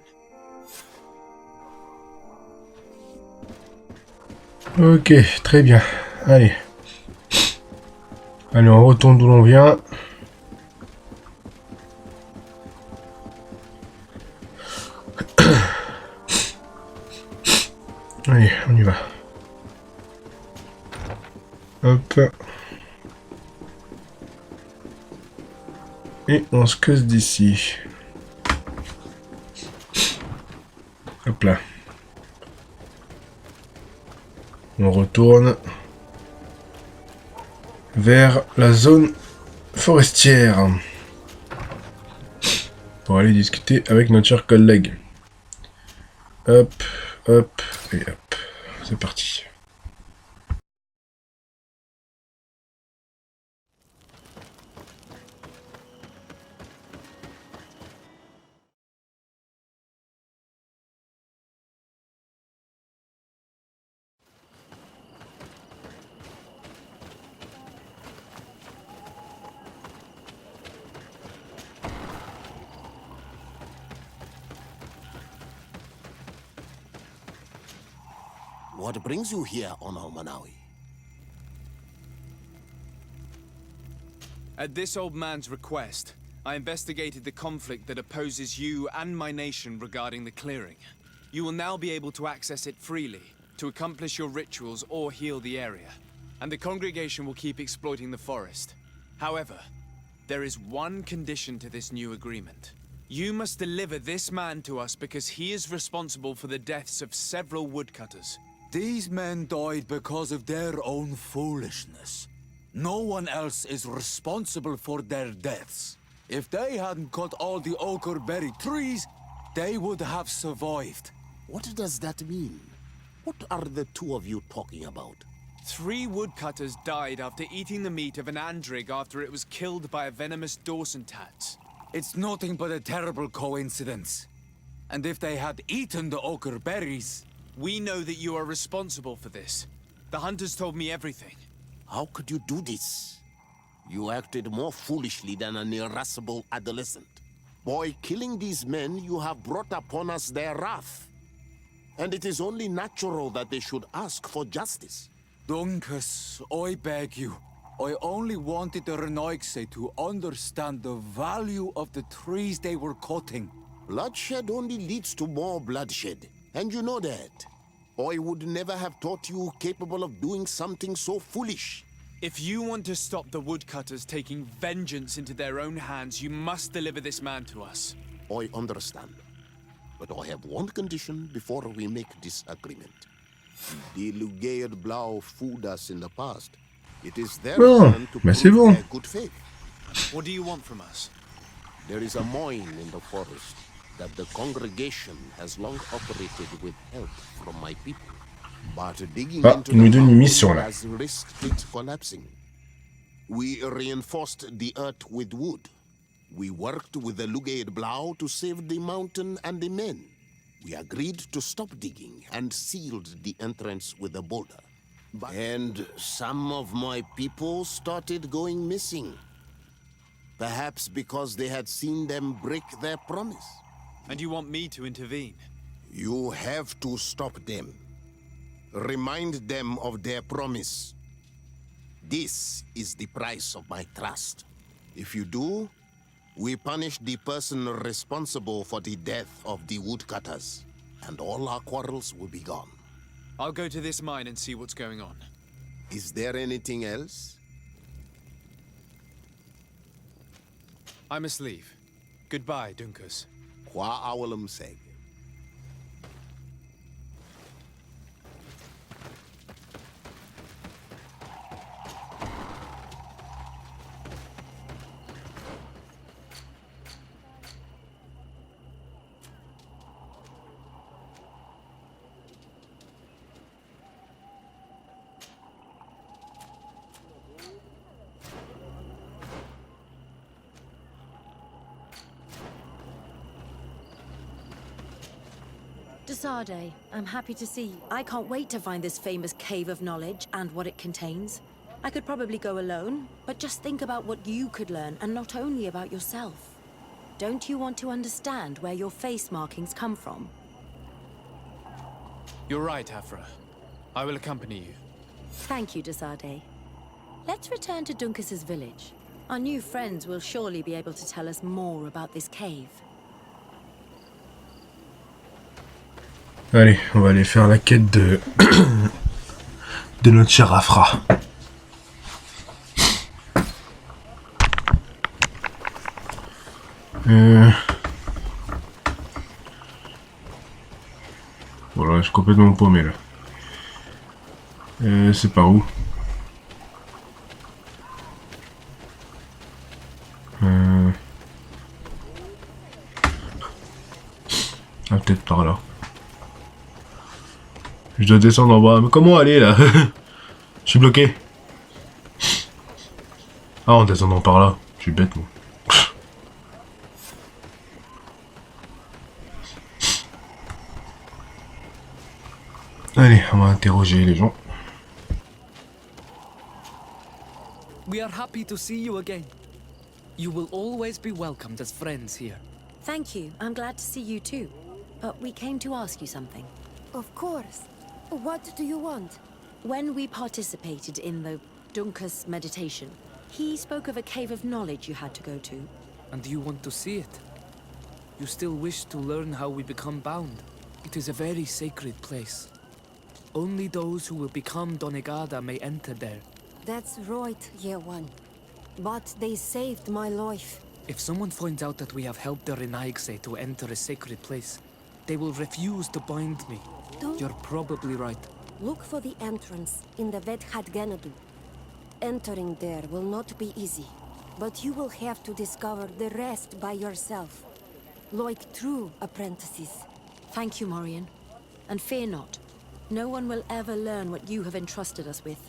Ok, très bien. Allez. Allez, on retourne d'où l'on vient. Allez, on y va. Hop. Et on se casse d'ici. Hop là. On retourne vers la zone forestière pour aller discuter avec notre cher collègue. Hop, hop, et hop. C'est parti. What brings you here on Manawi? At this old man's request, I investigated the conflict that opposes you and my nation regarding the clearing. You will now be able to access it freely, to accomplish your rituals or heal the area. And the congregation will keep exploiting the forest. However, there is one condition to this new agreement. You must deliver this man to us because he is responsible for the deaths of several woodcutters. These men died because of their own foolishness. No one else is responsible for their deaths. If they hadn't cut all the ochreberry trees, they would have survived. What does that mean? What are the two of you talking about? 3 woodcutters died after eating the meat of an andrig after it was killed by a venomous Dawson tat. It's nothing but a terrible coincidence. And if they had eaten the ochreberries... We know that you are responsible for this. The hunters told me everything. How could you do this? You acted more foolishly than an irascible adolescent. By killing these men, you have brought upon us their wrath. And it is only natural that they should ask for justice. Dunkus, I beg you. I only wanted the Renoixe to understand the value of the trees they were cutting. Bloodshed only leads to more bloodshed. And you know that. I would never have thought you capable of doing something so foolish. If you want to stop the woodcutters taking vengeance into their own hands, you must deliver this man to us. I understand. But I have one condition before we make this agreement. The Lugaid Blau fooled us in the past. It is their turn to prove their good faith. What do you want from us? There is a mine in the forest that the congregation has long operated with help from my people. But digging into the mountain has risked it collapsing. We reinforced the earth with wood. We worked with the Lugaid Blau to save the mountain and the men. We agreed to stop digging and sealed the entrance with a boulder. And some of my people started going missing. Perhaps because they had seen them break their promise. And you want me to intervene? You have to stop them. Remind them of their promise. This is the price of my trust. If you do, we punish the person responsible for the death of the woodcutters, and all our quarrels will be gone. I'll go to this mine and see what's going on. Is there anything else? I must leave. Goodbye, Dunkus. Qua awalum seg. Desarde, I'm happy to see you. I can't wait to find this famous cave of knowledge and what it contains. I could probably go alone, but just think about what you could learn, and not only about yourself. Don't you want to understand where your face markings come from? You're right, Afra. I will accompany you. Thank you, Desarde. Let's return to Duncas's village. Our new friends will surely be able to tell us more about this cave. Allez, on va aller faire la quête de de notre cher Afra. Voilà, je suis complètement paumé là. C'est par où? Ah, peut-être par là. Je dois descendre en bas. Mais comment aller là? Je suis bloqué. Ah, en descendant par là. Je suis bête, moi. Allez, on va interroger les gens. We are happy to see you again. You will always be welcomed as friends here. Thank you. I'm glad to see you too. But we came to ask you something. Of course. What do you want? When we participated in the Duncas meditation, he spoke of a cave of knowledge you had to go to. And you want to see it? You still wish to learn how we become bound? It is a very sacred place. Only those who will become Donegada may enter there. That's right, Year One. But they saved my life. If someone finds out that we have helped the Renaigse to enter a sacred place, they will refuse to bind me. You're probably right. Look for the entrance in the Vedhat Ganadu. Entering there will not be easy, but you will have to discover the rest by yourself. Like true apprentices. Thank you, Morian. And fear not. No one will ever learn what you have entrusted us with.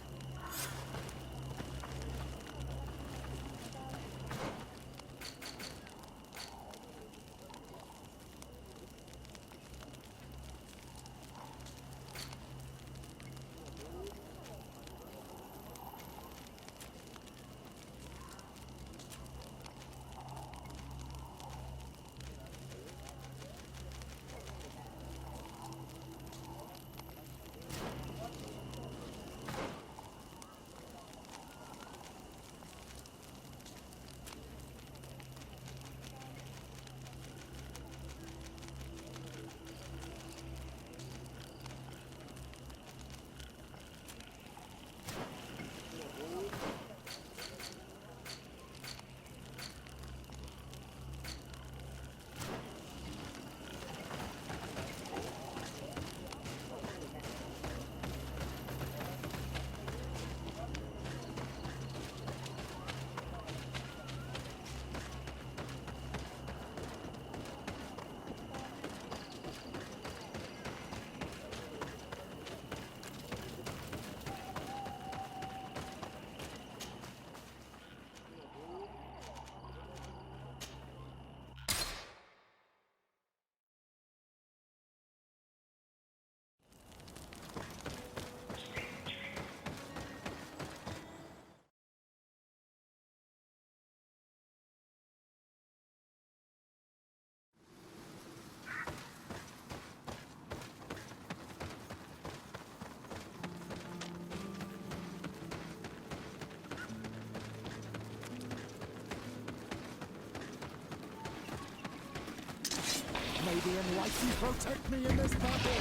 May the Enlightened protect me in this battle!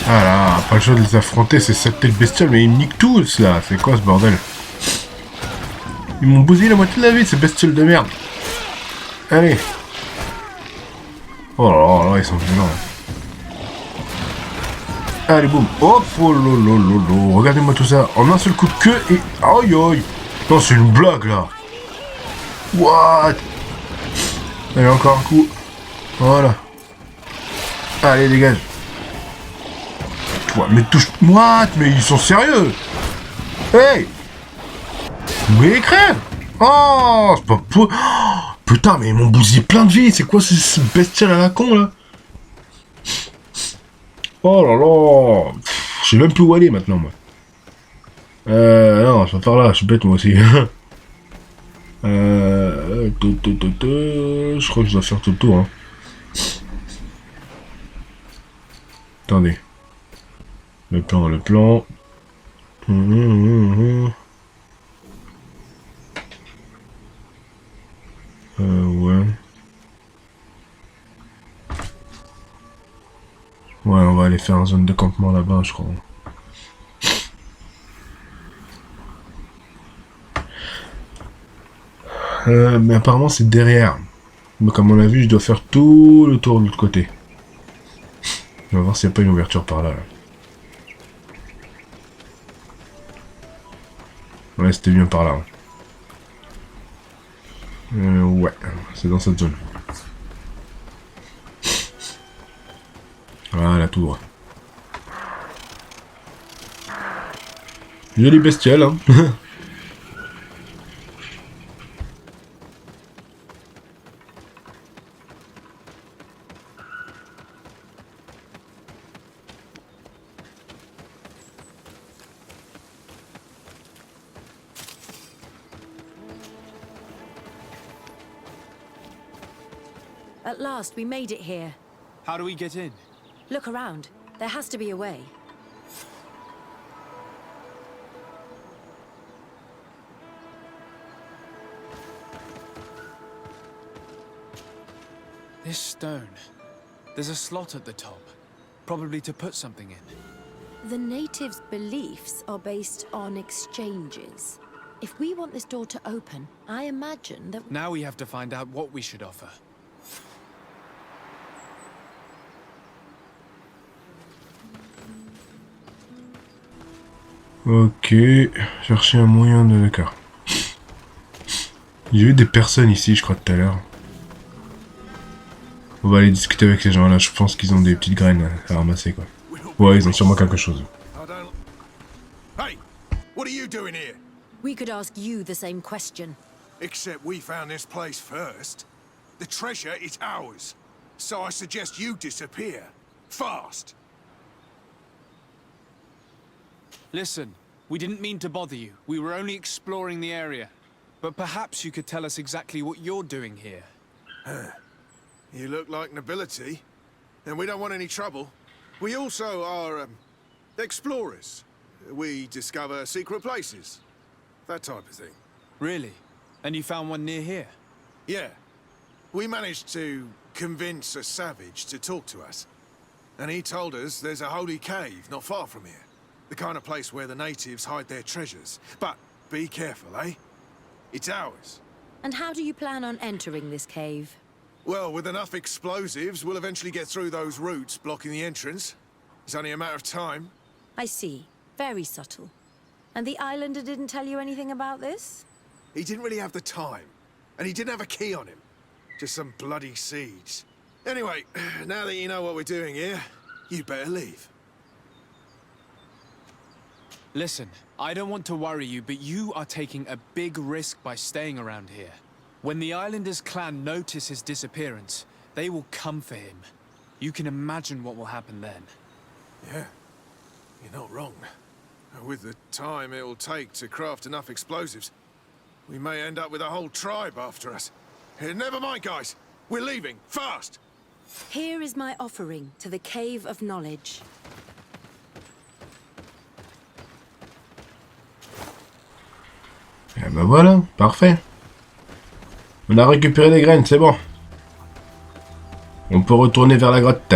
Ah là, pas le choix de les affronter, ces sales têtes bestioles, mais ils me niquent tous là, c'est quoi ce bordel? Ils m'ont bousillé la moitié de la vie, ces bestioles de merde. Allez. Oh là là, ils sont violents. Allez, boum. Hop, oh lolololo. Regardez-moi tout ça. En un seul coup de queue et... Aïe, aïe. Non, c'est une blague, là. What? Allez, encore un coup. Voilà. Allez, dégage. Toi, mais touche... What? Mais ils sont sérieux? Hey! Mais crève! Oh, c'est pas pour... Oh, putain, mais ils m'ont bousillé plein de vie. C'est quoi ce bestial à la con, là? Oh là là. Je sais même plus où aller, maintenant, moi. Non, je vais par là. Je suis bête, moi aussi. Je crois que je dois faire tout le tour, hein. Attendez. Le plan. Ouais. Ouais, on va aller faire une zone de campement là-bas, je crois. Mais apparemment, c'est derrière. Mais comme on l'a vu, je dois faire tout le tour de l'autre côté. On va voir s'il n'y a pas une ouverture par là. Ouais, c'était bien par là. Ouais, c'est dans cette zone. Voilà, la tour. Jolie bestiole, hein. At last, we made it here. How do we get in? Look around. There has to be a way. This stone. There's a slot at the top. Probably to put something in. The natives' beliefs are based on exchanges. If we want this door to open, I imagine that... Now we have to find out what we should offer. Ok, chercher un moyen de... D'accord. J'ai vu des personnes ici, je crois, tout à l'heure. On va aller discuter avec ces gens-là, je pense qu'ils ont des petites graines à ramasser, quoi. Ouais, ils ont sûrement quelque chose. Hey, what are you doing here? We could ask you the same question. Except we found this place first. The treasure is ours. So I suggest you disappear. Fast. Listen, we didn't mean to bother you. We were only exploring the area. But perhaps you could tell us exactly what you're doing here. You look like nobility, and we don't want any trouble. We also are, explorers. We discover secret places. That type of thing. Really? And you found one near here? Yeah. We managed to convince a savage to talk to us. And he told us there's a holy cave not far from here. The kind of place where the natives hide their treasures. But be careful, eh? It's ours. And how do you plan on entering this cave? Well, with enough explosives, we'll eventually get through those roots blocking the entrance. It's only a matter of time. I see. Very subtle. And the Islander didn't tell you anything about this? He didn't really have the time. And he didn't have a key on him. Just some bloody seeds. Anyway, now that you know what we're doing here, you'd better leave. Listen, I don't want to worry you, but you are taking a big risk by staying around here. When the Islanders' clan notice his disappearance, they will come for him. You can imagine what will happen then. Yeah, you're not wrong. With the time it will take to craft enough explosives, we may end up with a whole tribe after us. Never mind, guys. We're leaving, fast! Here is my offering to the Cave of Knowledge. Et ben voilà, parfait. On a récupéré les graines, c'est bon. On peut retourner vers la grotte.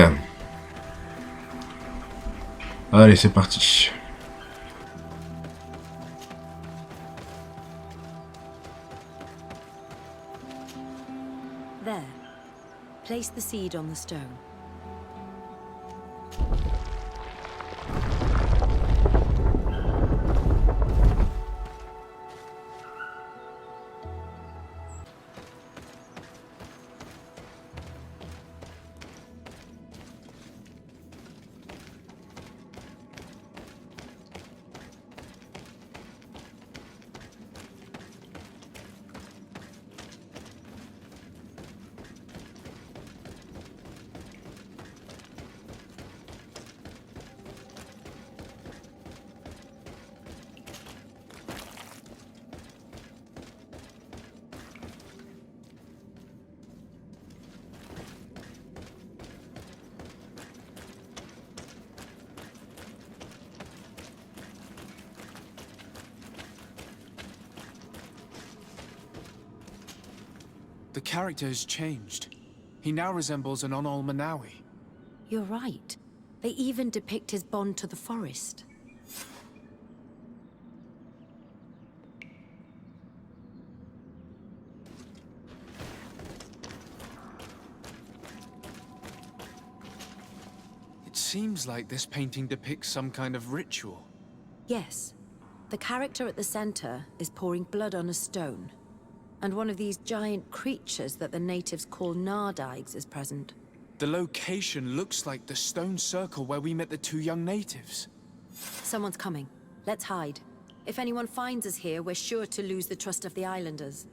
Allez, c'est parti. There. Place the seed on the stone. The character has changed. He now resembles an Onol Manawi. You're right. They even depict his bond to the forest. It seems like this painting depicts some kind of ritual. Yes. The character at the center is pouring blood on a stone. And one of these giant creatures that the natives call Nardigs is present. The location looks like the stone circle where we met the two young natives. Someone's coming. Let's hide. If anyone finds us here, we're sure to lose the trust of the islanders.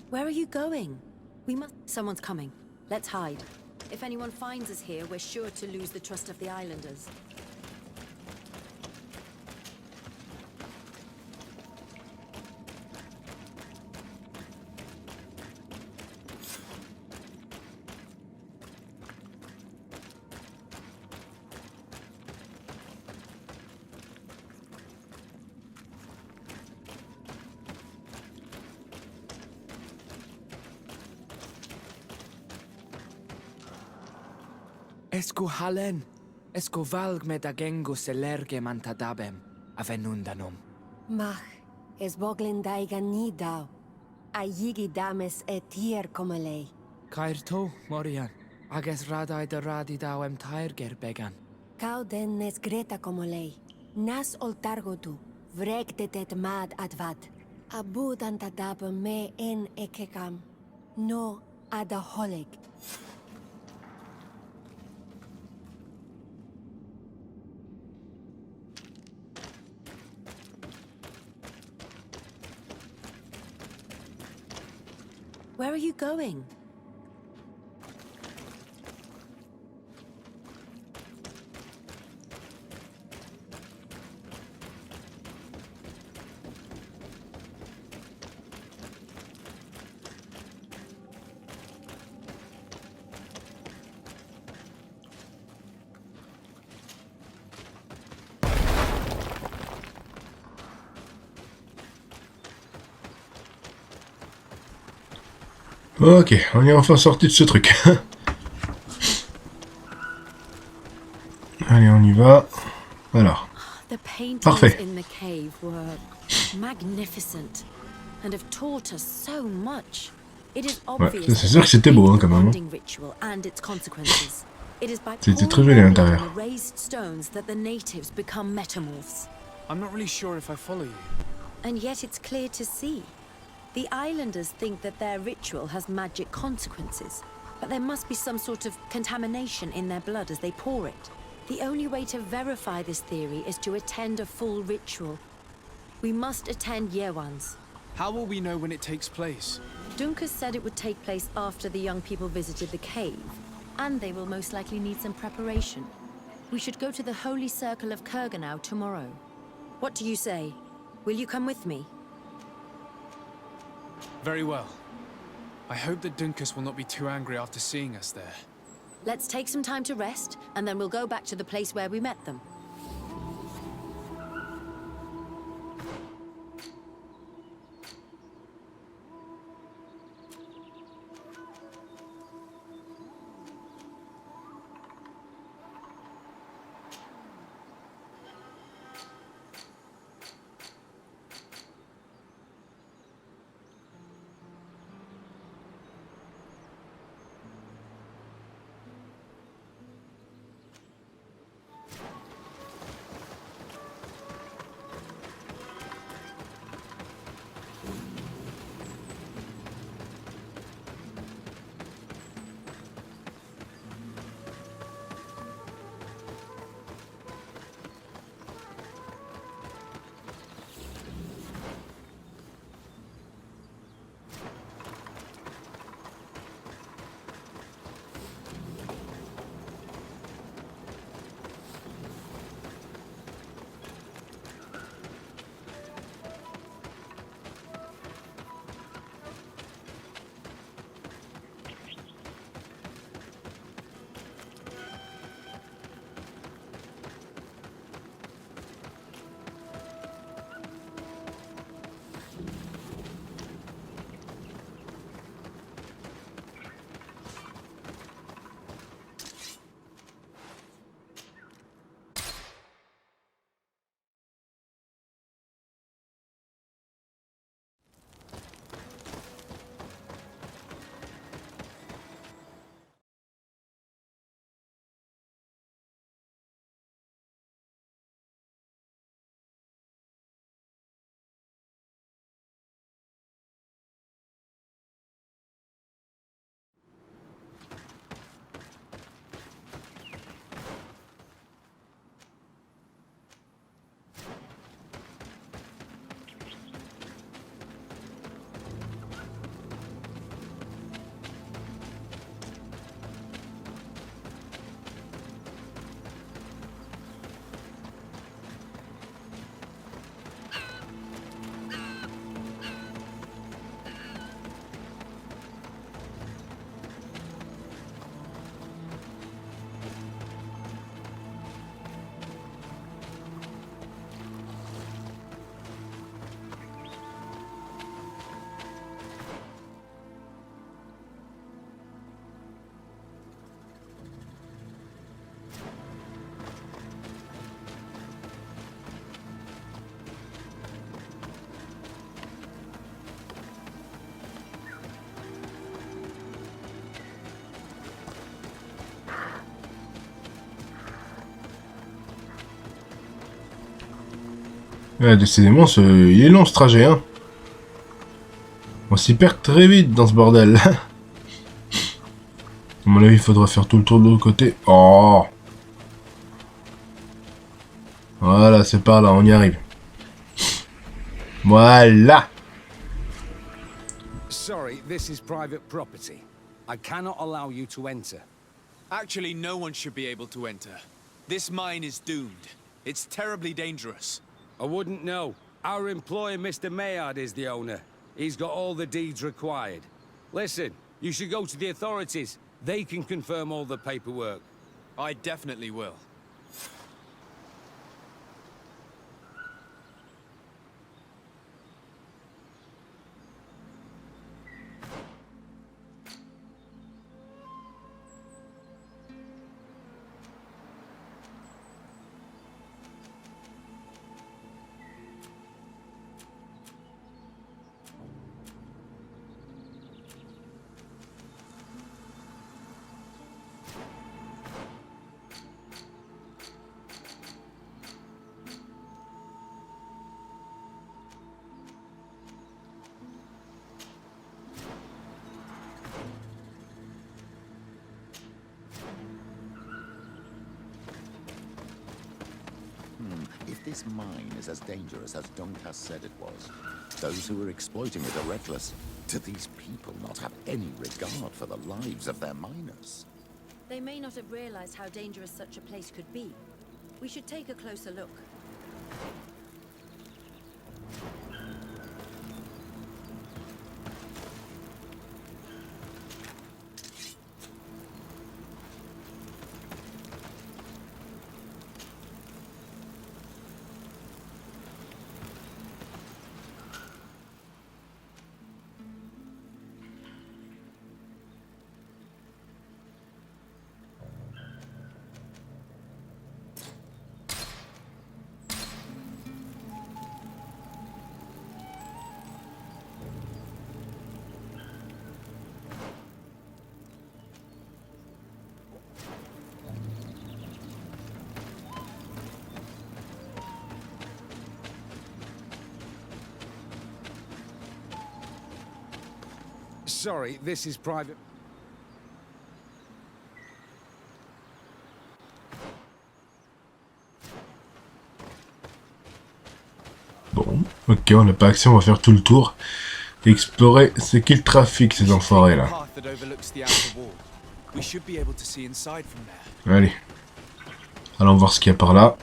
Where are you going? We must... Someone's coming. Let's hide. If anyone finds us here, we're sure to lose the trust of the islanders. Esco halen, esco valg med agengo selerge mantadabem, avenundanum. Mach, es boglin daigan ni dau. A yigi dames tier comelei. Cair to, Morian, ages radai de radi dauem tairger began. Cau den nes greta comelei. Nas oltargo tu, vregtetet mad advad. Abud antadab me en ekekam. No adaholeg. Where are you going? Ok, on est enfin sorti de ce truc. Allez, on y va. Alors. The paintings Parfait. in the cave were magnificent and have taught us so much. It is Ouais, obvious c'est sûr que c'était beau hein, quand même. bonding ritual and its consequences. It is by C'était très pouring joli à more blood l'intérieur. on the raised stones that the natives become metamorphs. I'm not really sure if I follow you. And yet it's clear to see. The islanders think that their ritual has magic consequences, but there must be some sort of contamination in their blood as they pour it. The only way to verify this theory is to attend a full ritual. We must attend Yewan's. How will we know when it takes place? Dunkus said it would take place after the young people visited the cave, and they will most likely need some preparation. We should go to the Holy Circle of Kurganau tomorrow. What do you say? Will you come with me? Very well. I hope that Dunkus will not be too angry after seeing us there. Let's take some time to rest, and then we'll go back to the place where we met them. Ouais, décidément, il est long ce trajet, hein. On s'y perd très vite dans ce bordel. À mon avis, il faudra faire tout le tour de l'autre côté. Oh! Voilà, c'est par là, on y arrive. Voilà! Sorry, this is private property. I cannot allow you to enter. Actually, no one should be able to enter. This mine is doomed. It's terribly dangerous. I wouldn't know. Our employer, Mr. Maillard, is the owner. He's got all the deeds required. Listen, you should go to the authorities. They can confirm all the paperwork. I definitely will. If this mine is as dangerous as Donkas said it was, those who are exploiting it are reckless. Do these people not have any regard for the lives of their miners? They may not have realized how dangerous such a place could be. We should take a closer look. Sorry, this is private. Bon, ok, on n'a pas accès, on va faire tout le tour. Explorer ce qu'ils trafiquent, ces enfoirés là. Allez. Allons voir ce qu'il y a par là.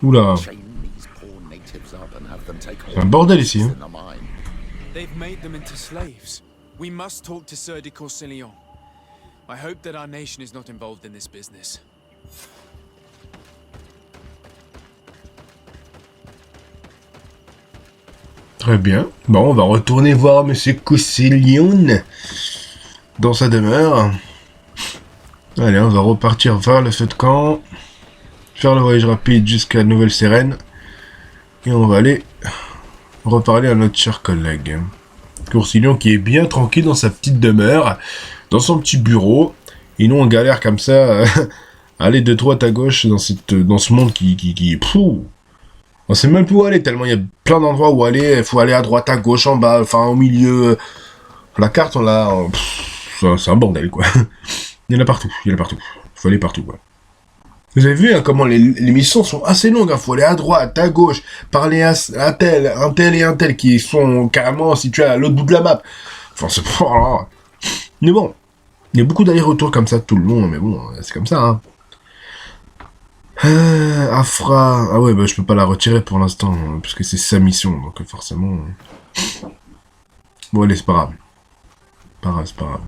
Oula. C'est un bordel ici. Hein. They've made them into slaves. We must talk to Sir de Corsillon. I hope that our nation is not involved in this business. Très bien. Bon, on va retourner voir Monsieur Corsillon dans sa demeure. Allez, on va repartir vers le feu de camp. Faire le voyage rapide jusqu'à Nouvelle-Sérène. Et on va aller reparler à notre cher collègue. Corsillon qui est bien tranquille dans sa petite demeure, dans son petit bureau. Et nous on galère comme ça, aller de droite à gauche dans ce monde qui pfff. On sait même plus où aller, tellement il y a plein d'endroits où aller. Il faut aller à droite, à gauche, en bas, enfin au milieu. La carte, on l'a... C'est un bordel, quoi. Il y en a partout, il faut aller partout, quoi. Vous avez vu hein, comment les missions sont assez longues. Il faut aller à droite, à gauche, parler à un tel et un tel qui sont carrément situés à l'autre bout de la map. Enfin, c'est... Mais bon, il y a beaucoup d'allers-retours comme ça tout le long, mais bon, c'est comme ça, hein. Afra... Ah ouais, bah je peux pas la retirer pour l'instant, parce que c'est sa mission, donc forcément... Bon allez, c'est pas grave. C'est pas grave.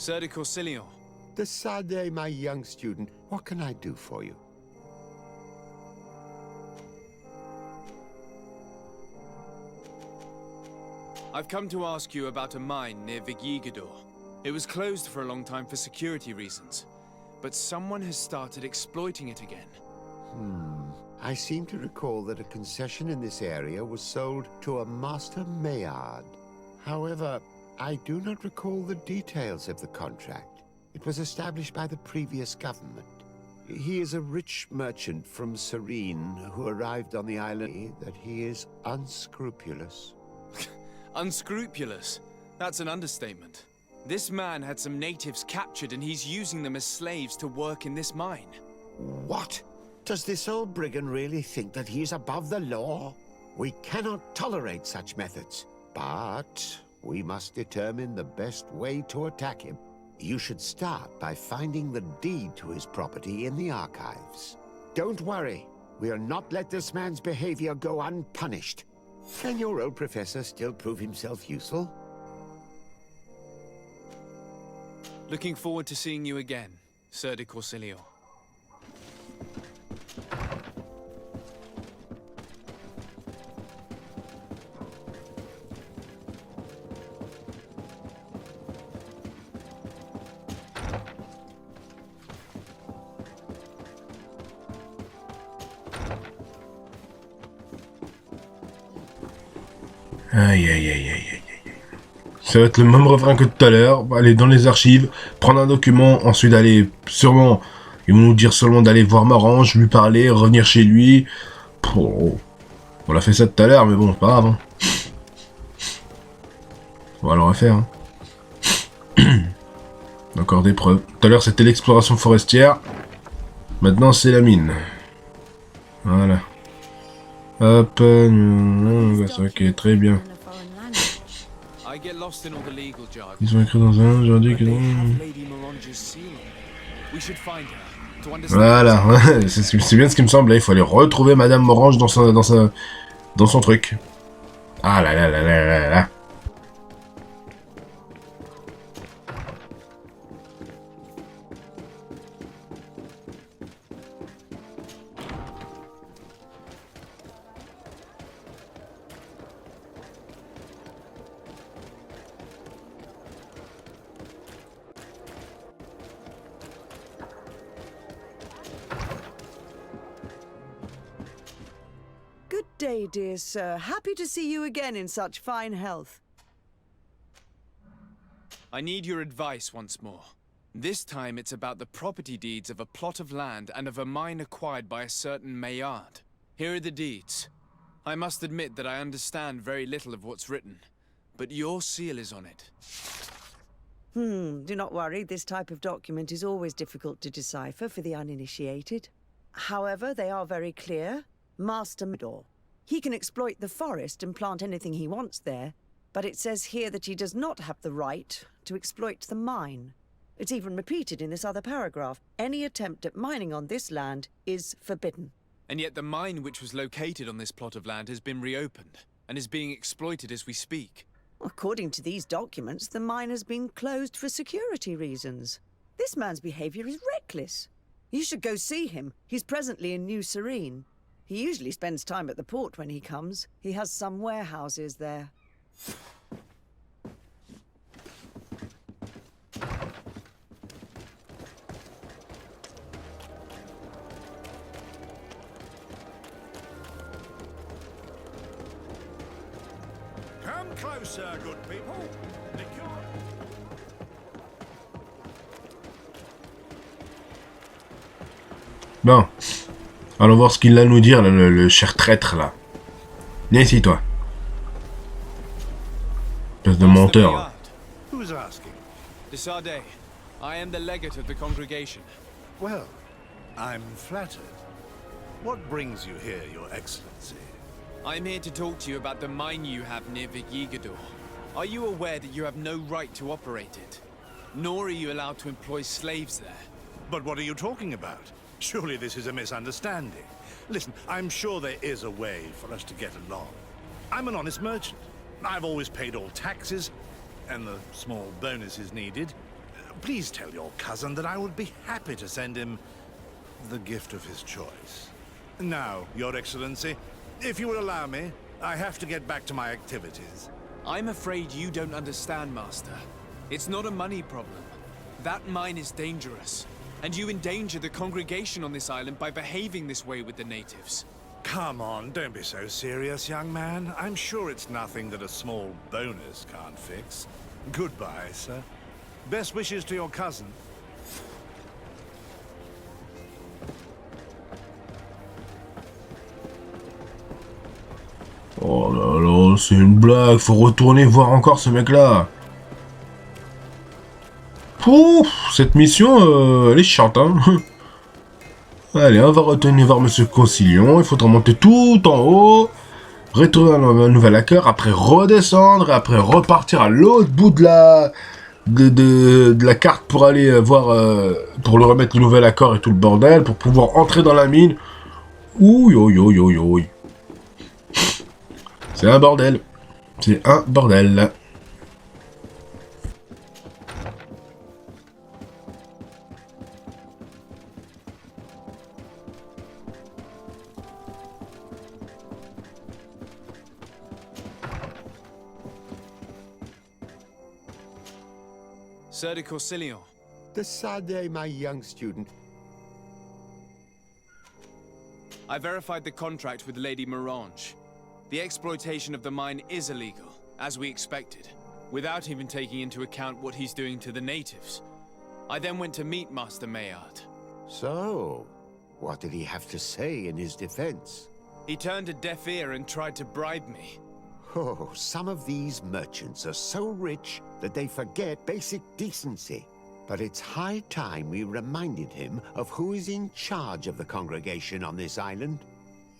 Sir de Corsilion. Decidez, my young student, what can I do for you? I've come to ask you about a mine near Vigyigador. It was closed for a long time for security reasons, but someone has started exploiting it again. I seem to recall that a concession in this area was sold to a Master Maillard. However, I do not recall the details of the contract. It was established by the previous government. He is a rich merchant from Serene who arrived on the island that he is unscrupulous. Unscrupulous? That's an understatement. This man had some natives captured and he's using them as slaves to work in this mine. What? Does this old brigand really think that he is above the law? We cannot tolerate such methods, but we must determine the best way to attack him. You should start by finding the deed to his property in the archives. Don't worry, we'll not let this man's behavior go unpunished. Can your old professor still prove himself useful? Looking forward to seeing you again, Sir de Corsilion. Aïe, aïe, aïe, aïe, aïe. Ça va être le même refrain que tout à l'heure. Aller dans les archives, prendre un document, ensuite aller sûrement... Ils vont nous dire seulement d'aller voir Marange, lui parler, revenir chez lui. Oh. On l'a fait ça tout à l'heure, mais bon, c'est pas grave. Hein. On va le refaire. Hein. Encore des preuves. Tout à l'heure, c'était l'exploration forestière. Maintenant, c'est la mine. Voilà. Hop. Ok, très bien. Ils ont écrit dans un, aujourd'hui que... Voilà, c'est bien ce qui me semblait. Il faut aller retrouver Madame Morange dans son truc. Ah là là là là là là. Good day, dear sir. Happy to see you again in such fine health. I need your advice once more. This time it's about the property deeds of a plot of land and of a mine acquired by a certain Maillard. Here are the deeds. I must admit that I understand very little of what's written, but your seal is on it. Do not worry, this type of document is always difficult to decipher for the uninitiated. However, they are very clear. Master Midor. He can exploit the forest and plant anything he wants there, but it says here that he does not have the right to exploit the mine. It's even repeated in this other paragraph. Any attempt at mining on this land is forbidden. And yet the mine which was located on this plot of land has been reopened, and is being exploited as we speak. According to these documents, the mine has been closed for security reasons. This man's behavior is reckless. You should go see him. He's presently in New Serene. He usually spends time at the port when he comes. He has some warehouses there. Come closer, good people. Bon. Allons voir ce qu'il a à nous dire, le cher traître, là. Viens ici, toi. Espèce de menteur. Who's asking? Desade, I am the legate of the congregation. Well, I'm flattered. What brings you here, Your Excellency? I'm here to talk to you about the mine you have near Vigyigador. Are you aware that you have no right to operate it? Nor are you allowed to employ slaves there. But what are you talking about? Surely this is a misunderstanding. Listen, I'm sure there is a way for us to get along. I'm an honest merchant. I've always paid all taxes, and the small bonuses needed. please tell your cousin that I would be happy to send him the gift of his choice. Now, Your Excellency, if you will allow me, I have to get back to my activities. I'm afraid you don't understand, Master. It's not a money problem. That mine is dangerous, and you endanger the congregation on this island by behaving this way with the natives. Come on, don't be so serious, young man. I'm sure it's nothing that a small bonus can't fix. Goodbye, sir. Best wishes to your cousin. Oh là là, c'est une blague, faut retourner voir encore ce mec-là. Pouf, cette mission, elle est chiante, hein. Allez, on va retourner voir Monsieur Concilion, il faudra monter tout en haut, retourner à un nouvel accord, après redescendre, et après repartir à l'autre bout de la carte pour aller voir, pour le remettre le nouvel accord et tout le bordel, pour pouvoir entrer dans la mine. Ouh, yo, yo, yo, yo. C'est un bordel. C'est un bordel. Sir de Corsilion. Decidez, my young student. I verified the contract with Lady Mirange. The exploitation of the mine is illegal, as we expected, without even taking into account what he's doing to the natives. I then went to meet Master Maillard. So, what did he have to say in his defense? He turned a deaf ear and tried to bribe me. Oh, some of these merchants are so rich that they forget basic decency. But it's high time we reminded him of who is in charge of the congregation on this island.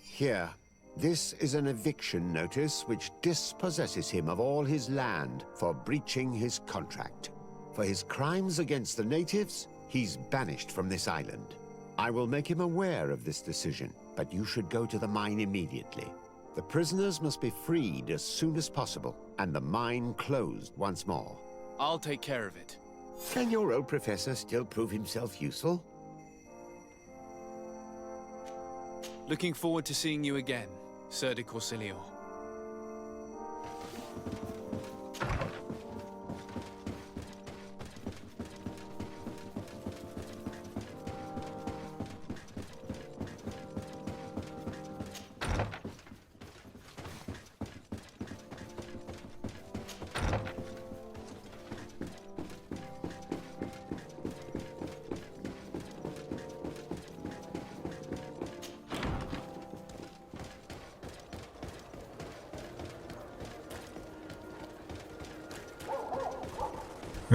Here, this is an eviction notice which dispossesses him of all his land for breaching his contract. For his crimes against the natives, he's banished from this island. I will make him aware of this decision, but you should go to the mine immediately. The prisoners must be freed as soon as possible, and the mine closed once more. I'll take care of it. Can your old professor still prove himself useful? Looking forward to seeing you again, Sir de Corsilion.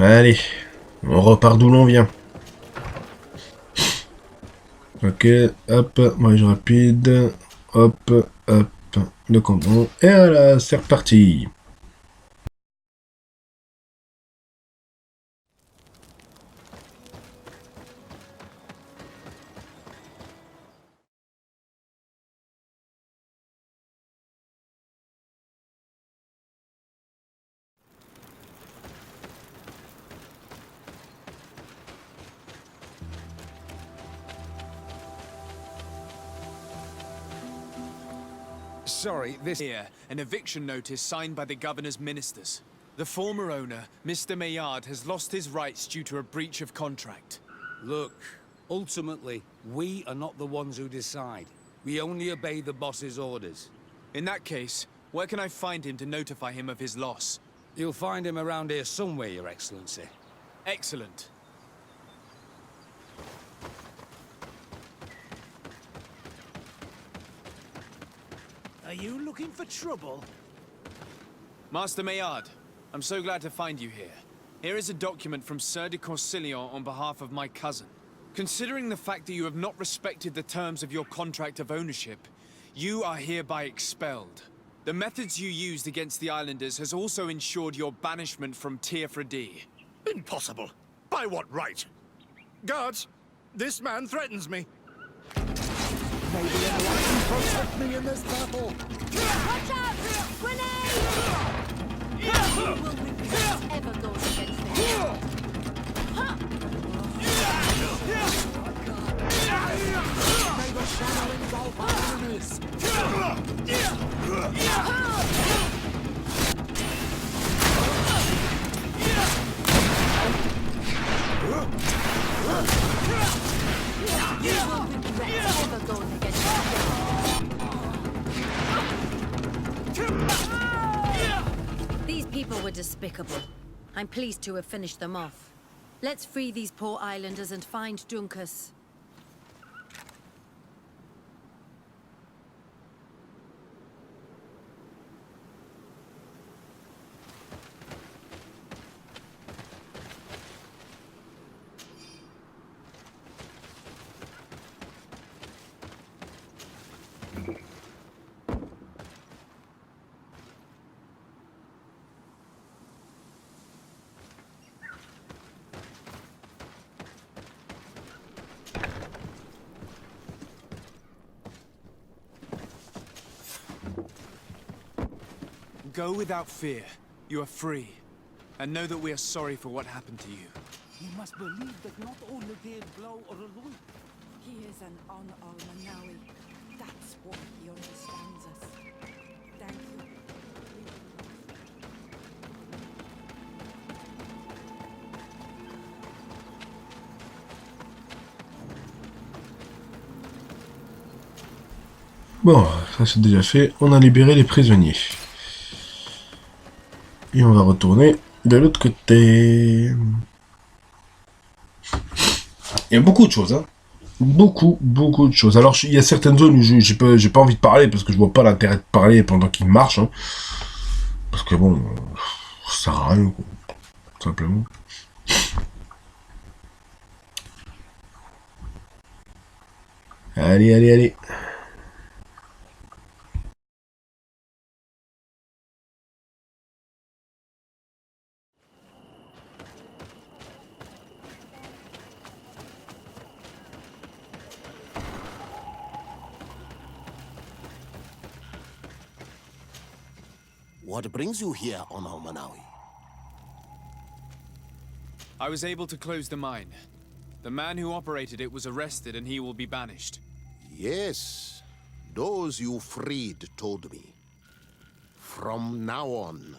Allez, on repart d'où l'on vient. Ok, hop, voyage rapide, hop, hop, le cambon, et voilà, c'est reparti. Sorry, this here, an eviction notice signed by the governor's ministers. The former owner, Mr. Maillard, has lost his rights due to a breach of contract. Look, ultimately, we are not the ones who decide. We only obey the boss's orders. In that case, where can I find him to notify him of his loss? You'll find him around here somewhere, Your Excellency. Excellent. Are you looking for trouble? Master Maillard, I'm so glad to find you here. Here is a document from Sir de Corsilion on behalf of my cousin. Considering the fact that you have not respected the terms of your contract of ownership, you are hereby expelled. The methods you used against the islanders has also ensured your banishment from Tearfredi. Impossible. By what right? Guards, this man threatens me. Maybe anyone can protect me in this battle. Watch out! Grenade! Who will regret ever goes against them? These people were despicable. I'm pleased to have finished them off. Let's free these poor islanders and find Dunkus. Go without fear. You are free. And know that we are sorry for what happened to you. You must believe that not only did blow or alone. He is an Manawi. That's what he understands us. Thank you. Bon, ça c'est déjà fait. On a libéré les prisonniers. Et on va retourner de l'autre côté. Il y a beaucoup de choses, hein. Beaucoup de choses. Alors, il y a certaines zones où j'ai pas envie de parler parce que je vois pas l'intérêt de parler pendant qu'il marche, hein. Parce que bon, ça sert à rien, quoi. Tout simplement. Allez. What brings you here on Manawi? I was able to close the mine. The man who operated it was arrested and he will be banished. Yes, those you freed told me. From now on,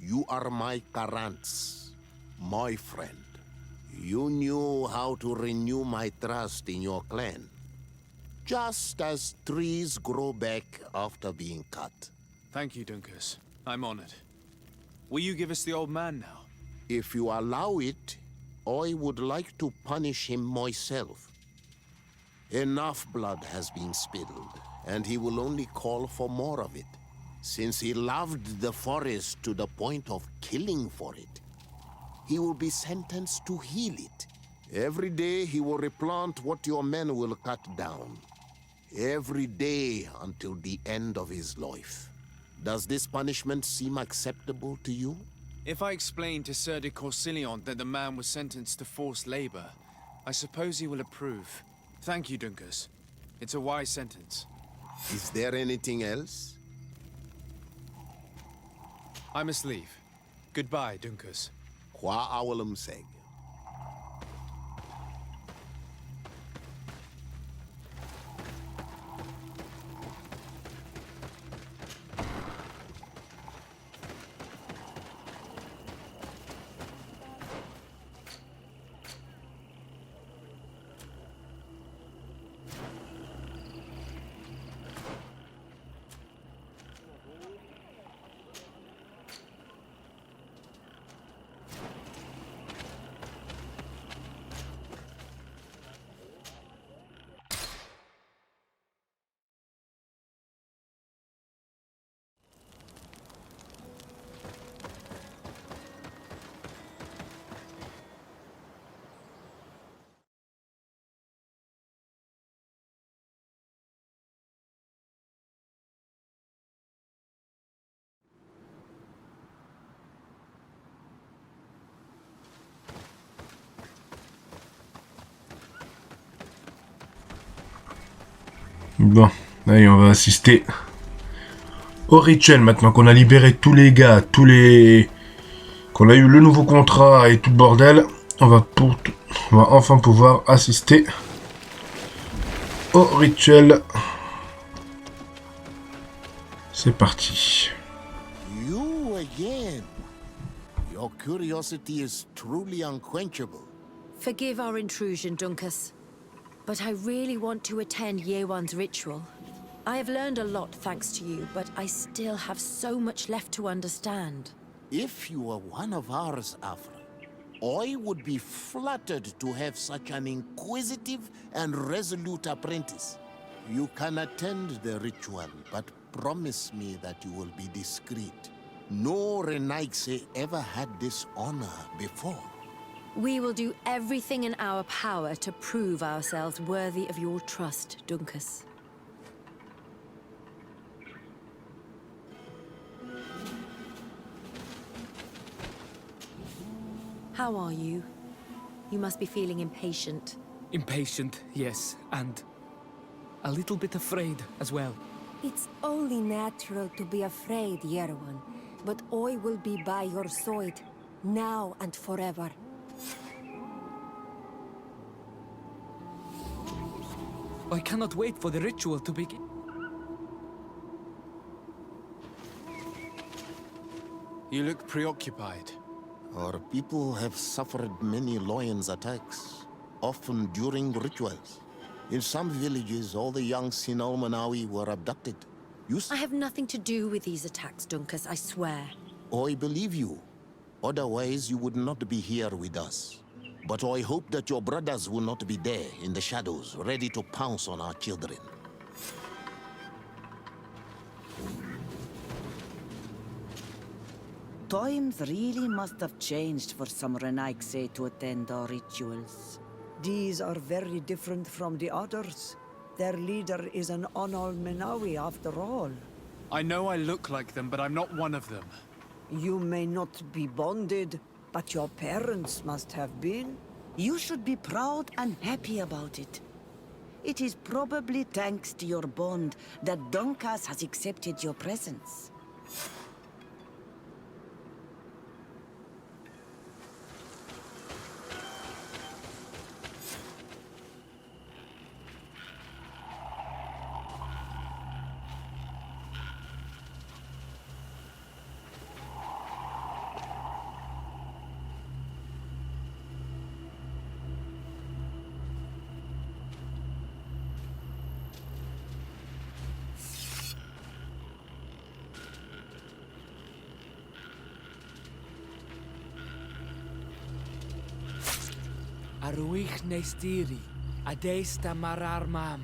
you are my Karants, my friend. You knew how to renew my trust in your clan. Just as trees grow back after being cut. Thank you, Dunkus. I'm honored. Will you give us the old man now? If you allow it, I would like to punish him myself. Enough blood has been spilled, and he will only call for more of it, since he loved the forest to the point of killing for it. He will be sentenced to heal it. Every day he will replant what your men will cut down. Every day until the end of his life. Does this punishment seem acceptable to you? If I explain to Sir de Corsilion that the man was sentenced to forced labor, I suppose he will approve. Thank you, Dunkus. It's a wise sentence. Is there anything else? I must leave. Goodbye, Dunkus. Qua awalum seg. Bon, allez, on va assister au rituel maintenant qu'on a libéré tous les gars, qu'on a eu le nouveau contrat et tout le bordel. On va enfin pouvoir assister au rituel. C'est parti. You again. Your curiosity is truly unquenchable. Forgive our intrusion, Dunkus. But I really want to attend Yewan's ritual. I have learned a lot thanks to you, but I still have so much left to understand. If you were one of ours, Afra, I would be flattered to have such an inquisitive and resolute apprentice. You can attend the ritual, but promise me that you will be discreet. No Renaigse ever had this honor before. We will do everything in our power to prove ourselves worthy of your trust, Dunkus. How are you? You must be feeling impatient. Impatient, yes, and a little bit afraid as well. It's only natural to be afraid, Yerewan, but I will be by your side, now and forever. I cannot wait for the ritual to begin. You look preoccupied. Our people have suffered many lions attacks, often during rituals. In some villages, all the young Sinalmanawi were abducted. I have nothing to do with these attacks, Dunkus, I swear. I believe you. Otherwise, you would not be here with us. But I hope that your brothers will not be there in the shadows, ready to pounce on our children. Times really must have changed for some Renaigse to attend our rituals. These are very different from the others. Their leader is an Onol Menawi after all. I know I look like them, but I'm not one of them. You may not be bonded, but your parents must have been. You should be proud and happy about it. It is probably thanks to your bond that Dunkas has accepted your presence. Aruich nestiri, adesta marar mam.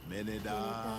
Meneda,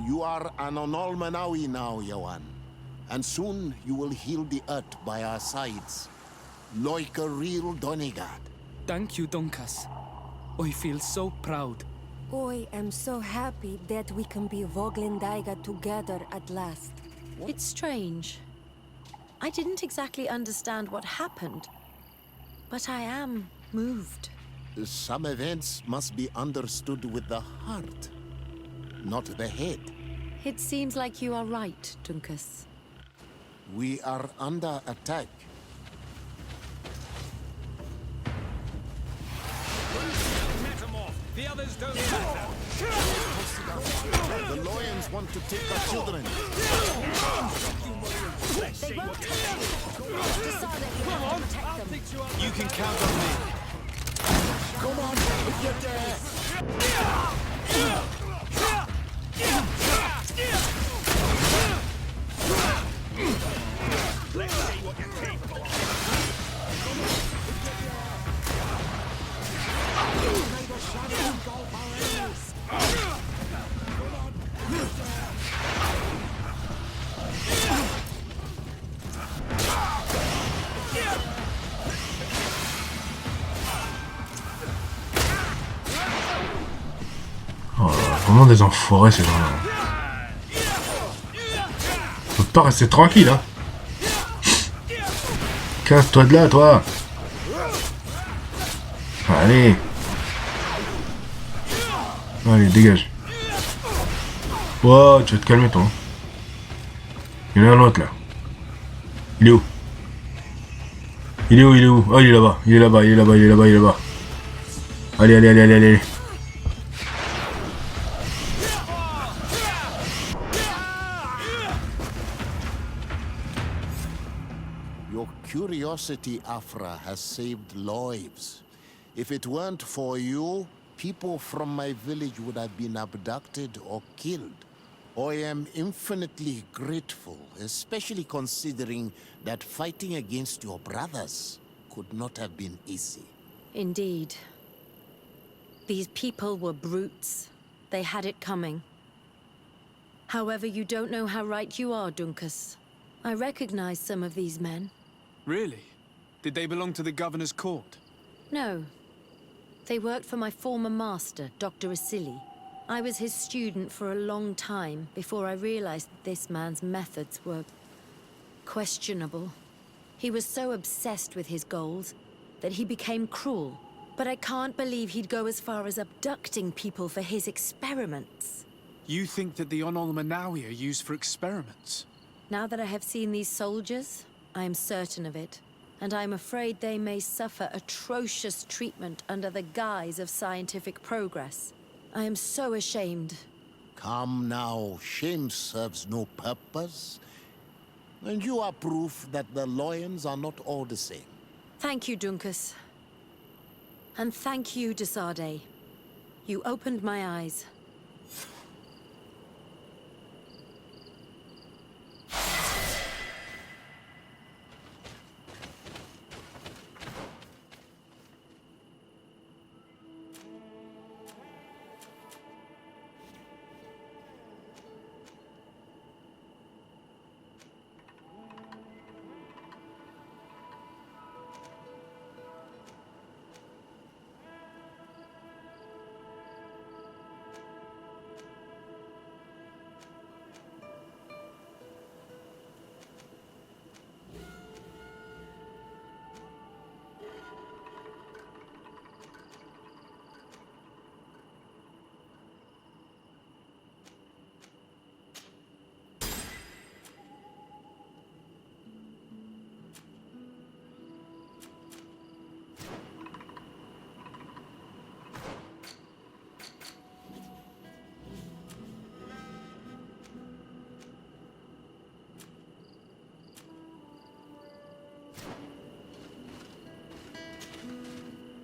You are an Onol Manawi now, Yawan. And soon you will heal the earth by our sides. Like a real Donegad. Thank you, Dunkas. I feel so proud. I am so happy that we can be Voglendaiga together at last. It's strange. I didn't exactly understand what happened, but I am moved. Some events must be understood with the heart, not the head. It seems like you are right, Dunkus. We are under attack. The others don't matter. The lions want to take our children. They won't take you. Decide that you have to protect them. You can count on me. Come on, if you're there. Let's see what you're capable of. vraiment des enfoirés, ces gens-là. Faut pas rester tranquille, hein. Casse-toi de là, toi. Allez. Allez, dégage. Oh, tu vas te calmer, toi. Il y en a un autre, là. Il est où? Il est où? Il est où? Oh, il est là-bas. Il est là-bas, il est là-bas, il est là-bas, il est là-bas. Allez, allez, allez, allez, allez. Your curiosity, Afra, has saved lives. If it weren't for you, people from my village would have been abducted or killed. I am infinitely grateful, especially considering that fighting against your brothers could not have been easy. Indeed. These people were brutes. They had it coming. However, you don't know how right you are, Dunkus. I recognize some of these men. Really? Did they belong to the governor's court? No. They worked for my former master, Dr. Asili. I was his student for a long time before I realized that this man's methods were questionable. He was so obsessed with his goals that he became cruel. But I can't believe he'd go as far as abducting people for his experiments. You think that the Manawi are used for experiments? Now that I have seen these soldiers, I am certain of it. And I'm afraid they may suffer atrocious treatment under the guise of scientific progress. I am so ashamed. Come now, shame serves no purpose. And you are proof that the lions are not all the same. Thank you, Dunkus. And thank you, Desade. You opened my eyes.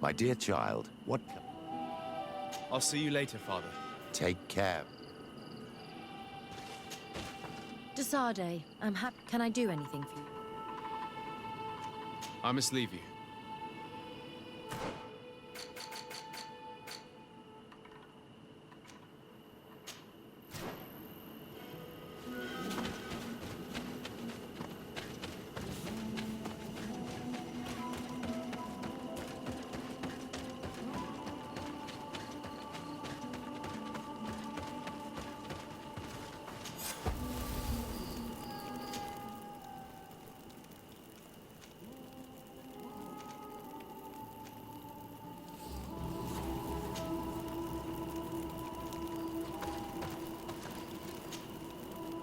My dear child, what... I'll see you later, Father. Take care. Desade, I'm happy. Can I do anything for you? I must leave you.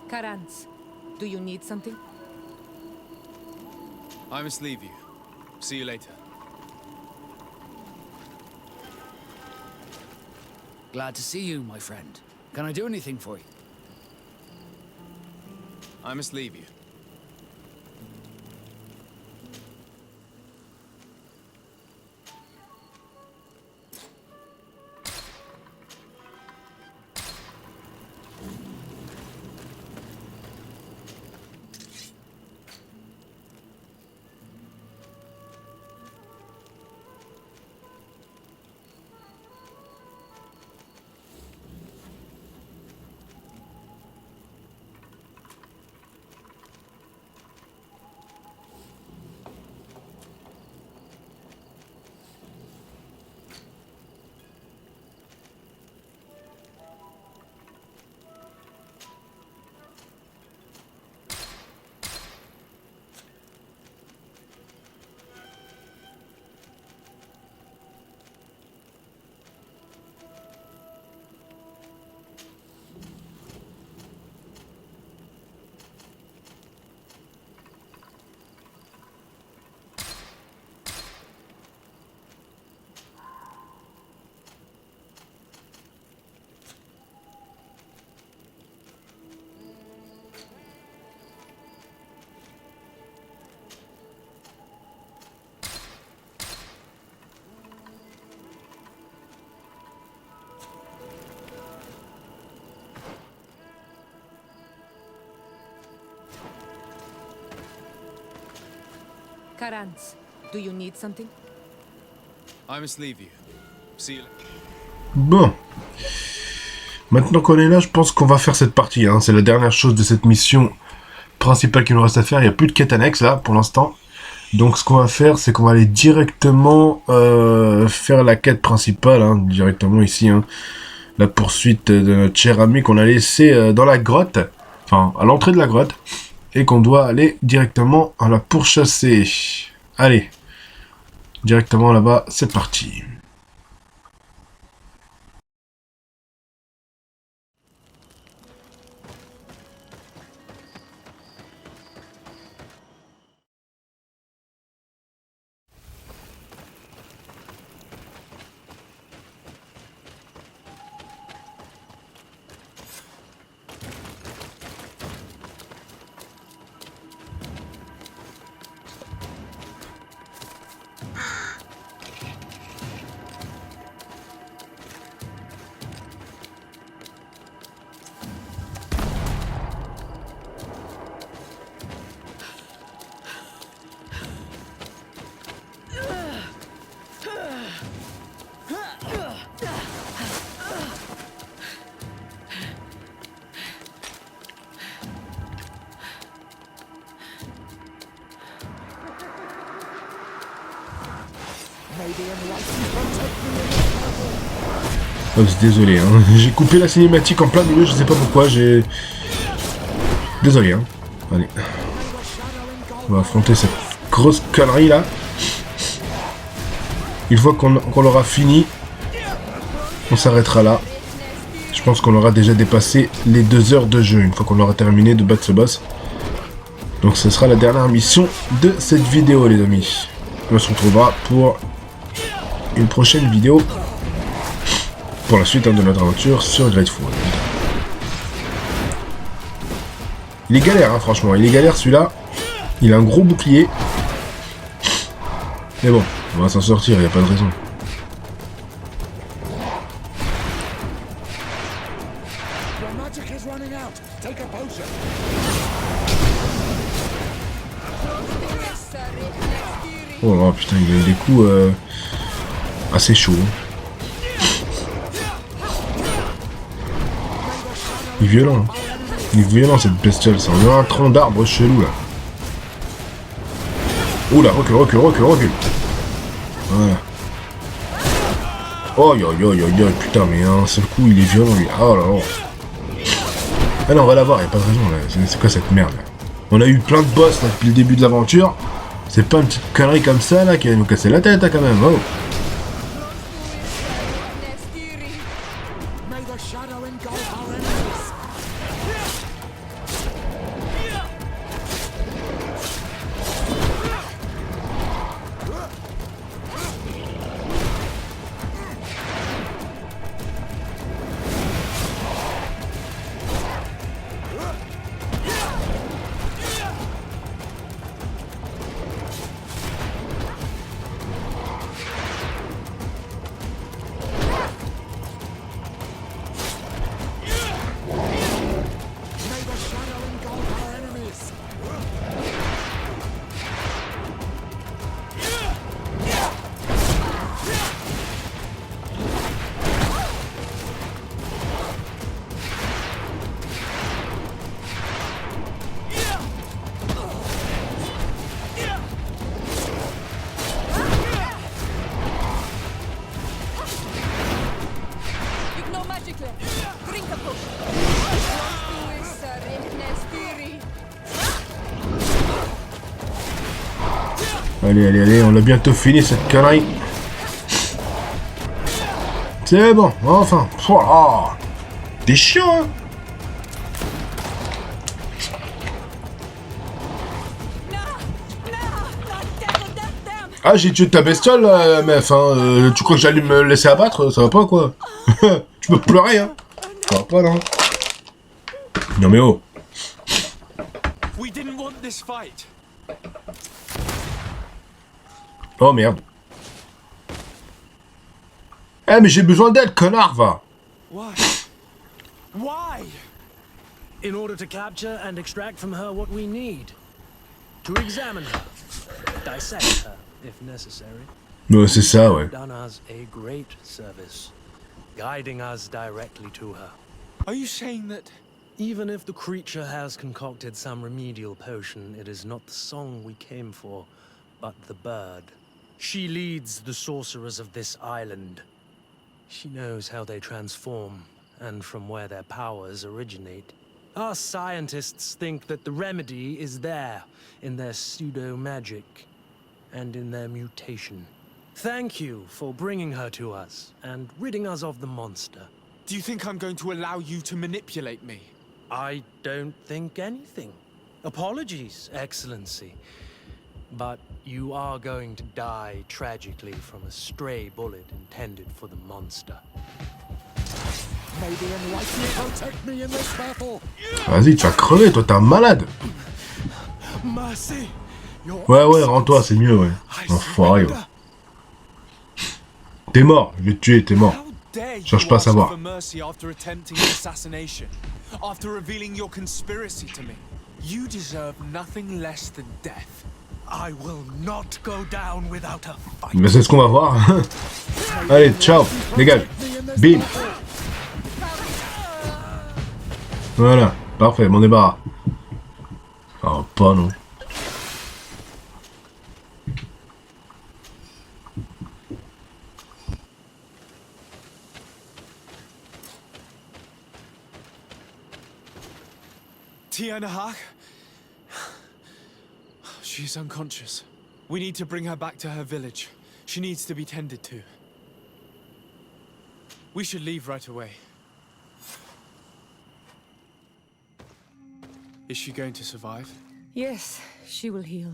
Karans, do you need something? I must leave you. See you later. Glad to see you, my friend. Can I do anything for you? I must leave you. Karans, do you need something? I must leave you. See you. Bon. Maintenant qu'on est là, je pense qu'on va faire cette partie. Hein. C'est la dernière chose de cette mission principale qu'il nous reste à faire. Il n'y a plus de quête annexe là pour l'instant. Donc ce qu'on va faire, c'est qu'on va aller directement faire la quête principale. Hein, directement ici. Hein. La poursuite de notre cher ami qu'on a laissé dans la grotte. Enfin, à l'entrée de la grotte. Et qu'on doit aller directement à la pourchasser. Allez. Directement là-bas, c'est parti. Oh, désolé, hein. J'ai coupé la cinématique en plein milieu, je sais pas pourquoi, j'ai... Désolé, hein. Allez. On va affronter cette grosse connerie là. Une fois qu'on l'aura fini, on s'arrêtera là. Je pense qu'on aura déjà dépassé les 2 heures de jeu, une fois qu'on aura terminé de battre ce boss. Donc ce sera la dernière mission de cette vidéo, les amis. On se retrouvera pour une prochaine vidéo pour la suite, hein, de notre aventure sur Greedfall. Il est galère, hein, franchement. Il est galère, celui-là. Il a un gros bouclier. Mais bon, on va s'en sortir, il n'y a pas de raison. Oh là, putain, il a eu des coups assez chauds. Il est violent. Il est violent, cette bestiole. Ça en a un tronc d'arbre chelou là. Oula, recule. Voilà. Oh putain, mais un seul coup, il est violent lui. Oh là là. Ah non, on va l'avoir, il n'y a pas de raison là. C'est quoi cette merde là? On a eu plein de boss là, depuis le début de l'aventure. C'est pas une petite connerie comme ça là qui va nous casser la tête là, quand même. Oh. Allez, on a bientôt fini cette connerie. C'est bon, enfin. Oh, t'es chiant, hein. Ah, j'ai tué ta bestiole, meuf, hein. Tu crois que j'allais me laisser abattre? Ça va pas, quoi. Tu peux pleurer, hein. Ça va pas, non. Non, mais oh. Oh merde. Eh mais j'ai besoin d'aide, connard, va. Why? In order to capture and extract from her what we need. To examine her. dissect her, if necessary. Ouais, c'est ça, ouais. Done us a great service, guiding us directly to her. Are you saying that... Even if the creature has concocted some remedial potion, it is not the song we came for, but the bird. She leads the sorcerers of this island. She knows how they transform, and from where their powers originate. Our scientists think that the remedy is there, in their pseudo-magic, and in their mutation. Thank you for bringing her to us, and ridding us of the monster. Do you think I'm going to allow you to manipulate me? I don't think anything. Apologies, Excellency. But you are going to die tragically from a stray bullet intended for the monster. May the enlightened protect me in this battle. Vas-y, tu vas crever, toi, t'es un malade. Mercy. Ouais, rends-toi, c'est mieux, ouais. Enfoiré, ouais. T'es mort, je vais te tuer, t'es mort. Cherche pas à savoir. After revealing your conspiracy to me, you deserve nothing less than death. I will not go down without a fight. Mais c'est ce qu'on va voir. Allez, ciao, dégage. Bim. Voilà, parfait, mon débarras. Oh, pas non. Tiana, she's unconscious. We need to bring her back to her village. She needs to be tended to. We should leave right away. Is she going to survive? Yes, she will heal.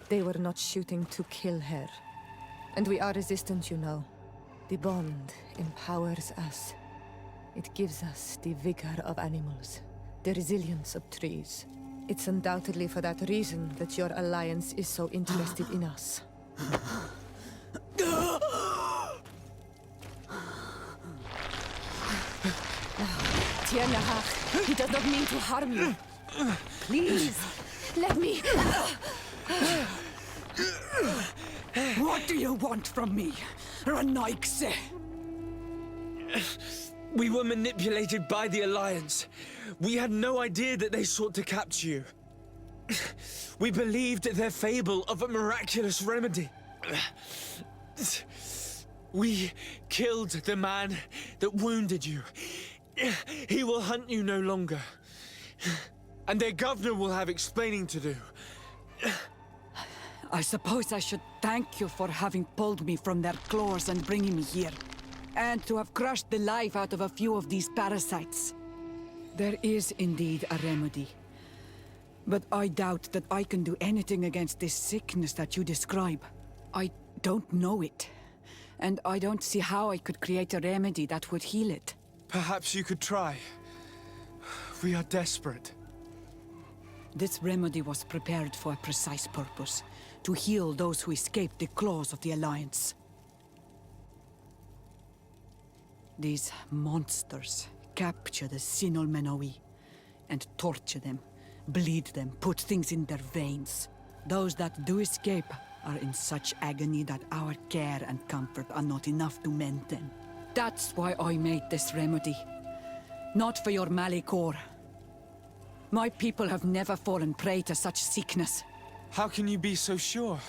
They were not shooting to kill her. And we are resistant, you know. The bond empowers us. It gives us the vigor of animals. The resilience of trees. It's undoubtedly for that reason that your alliance is so interested in us. Tiana, he does not mean to harm you. Please, let me... What do you want from me, Ranaikse? We were manipulated by the Alliance. We had no idea that they sought to capture you. We believed their fable of a miraculous remedy. We killed the man that wounded you. He will hunt you no longer. And their governor will have explaining to do. I suppose I should thank you for having pulled me from their claws and bringing me here. And to have crushed the life out of a few of these parasites. There is indeed a remedy. But I doubt that I can do anything against this sickness that you describe. I don't know it. And I don't see how I could create a remedy that would heal it. Perhaps you could try. We are desperate. This remedy was prepared for a precise purpose. To heal those who escaped the claws of the Alliance. These monsters capture the Sinol Menoi and torture them, bleed them, put things in their veins. Those that do escape are in such agony that our care and comfort are not enough to mend them. That's why I made this remedy. Not for your Malikor. My people have never fallen prey to such sickness. How can you be so sure?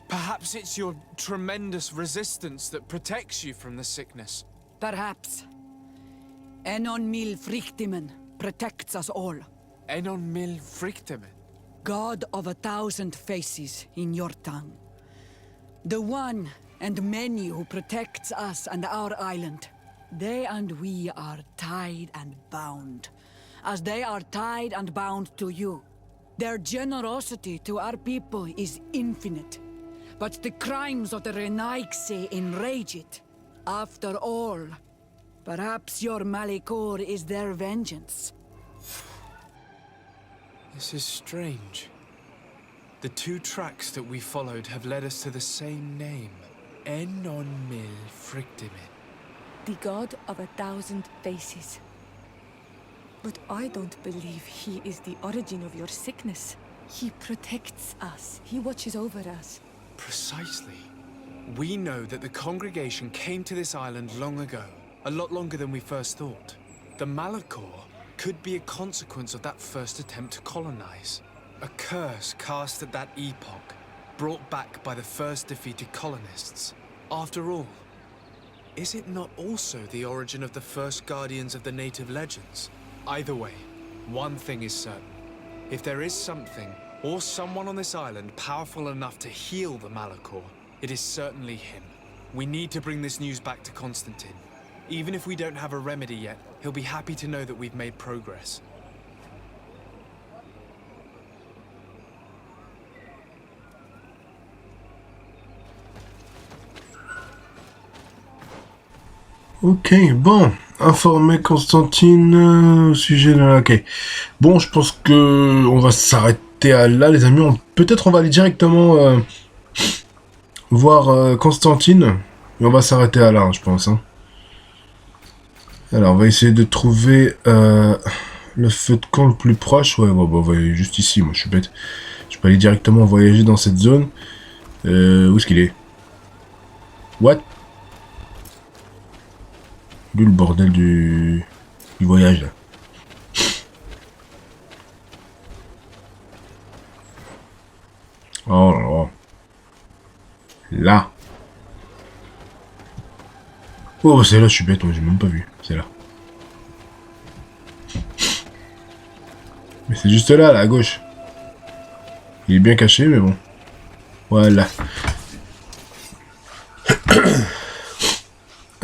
Perhaps it's your tremendous resistance that protects you from the sickness. Perhaps. Enon mil frictimen protects us all. Enon mil frictimen? God of 1,000 faces in your tongue. The one and many who protects us and our island. They and we are tied and bound, as they are tied and bound to you. Their generosity to our people is infinite. But the crimes of the Renaigse enrage it. After all, perhaps your Malikor is their vengeance. This is strange. The two tracks that we followed have led us to the same name. Enon mil frictimen. The god of 1,000 faces. But I don't believe he is the origin of your sickness. He protects us. He watches over us. Precisely. We know that the congregation came to this island long ago, a lot longer than we first thought. The Malachor could be a consequence of that first attempt to colonize. A curse cast at that epoch, brought back by the first defeated colonists. After all, is it not also the origin of the first guardians of the native legends? Either way, one thing is certain. If there is something or someone on this island powerful enough to heal the Malachor, it is certainly him. We need to bring this news back to Constantine. Even if we don't have a remedy yet, he'll be happy to know that we've made progress. Ok, bon. Informer Constantine au sujet de la... Ok. Bon, je pense que on va s'arrêter à là, les amis. Peut-être on va aller directement voir Constantine. Et on va s'arrêter à là, je pense. Hein. Alors, on va essayer de trouver le feu de camp le plus proche. Ouais, on va aller juste ici. Moi, je suis bête. Je peux aller directement voyager dans cette zone. Où est-ce qu'il est? What? D'où le bordel du voyage là. Oh là là. Là. Oh c'est là, je suis bête, moi j'ai même pas vu. C'est là. Mais c'est juste là, à gauche. Il est bien caché, mais bon. Voilà.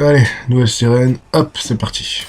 Allez, nouvelle sirène, hop, c'est parti.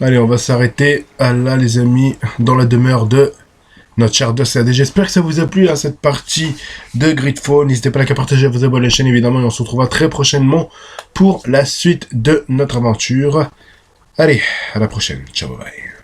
Allez, on va s'arrêter là, les amis, dans la demeure de notre cher Dossad. J'espère que ça vous a plu, à cette partie de Greedfall. N'hésitez pas à partager, à vous abonner à la chaîne, évidemment, et on se retrouvera très prochainement pour la suite de notre aventure. Allez, à la prochaine. Ciao, bye.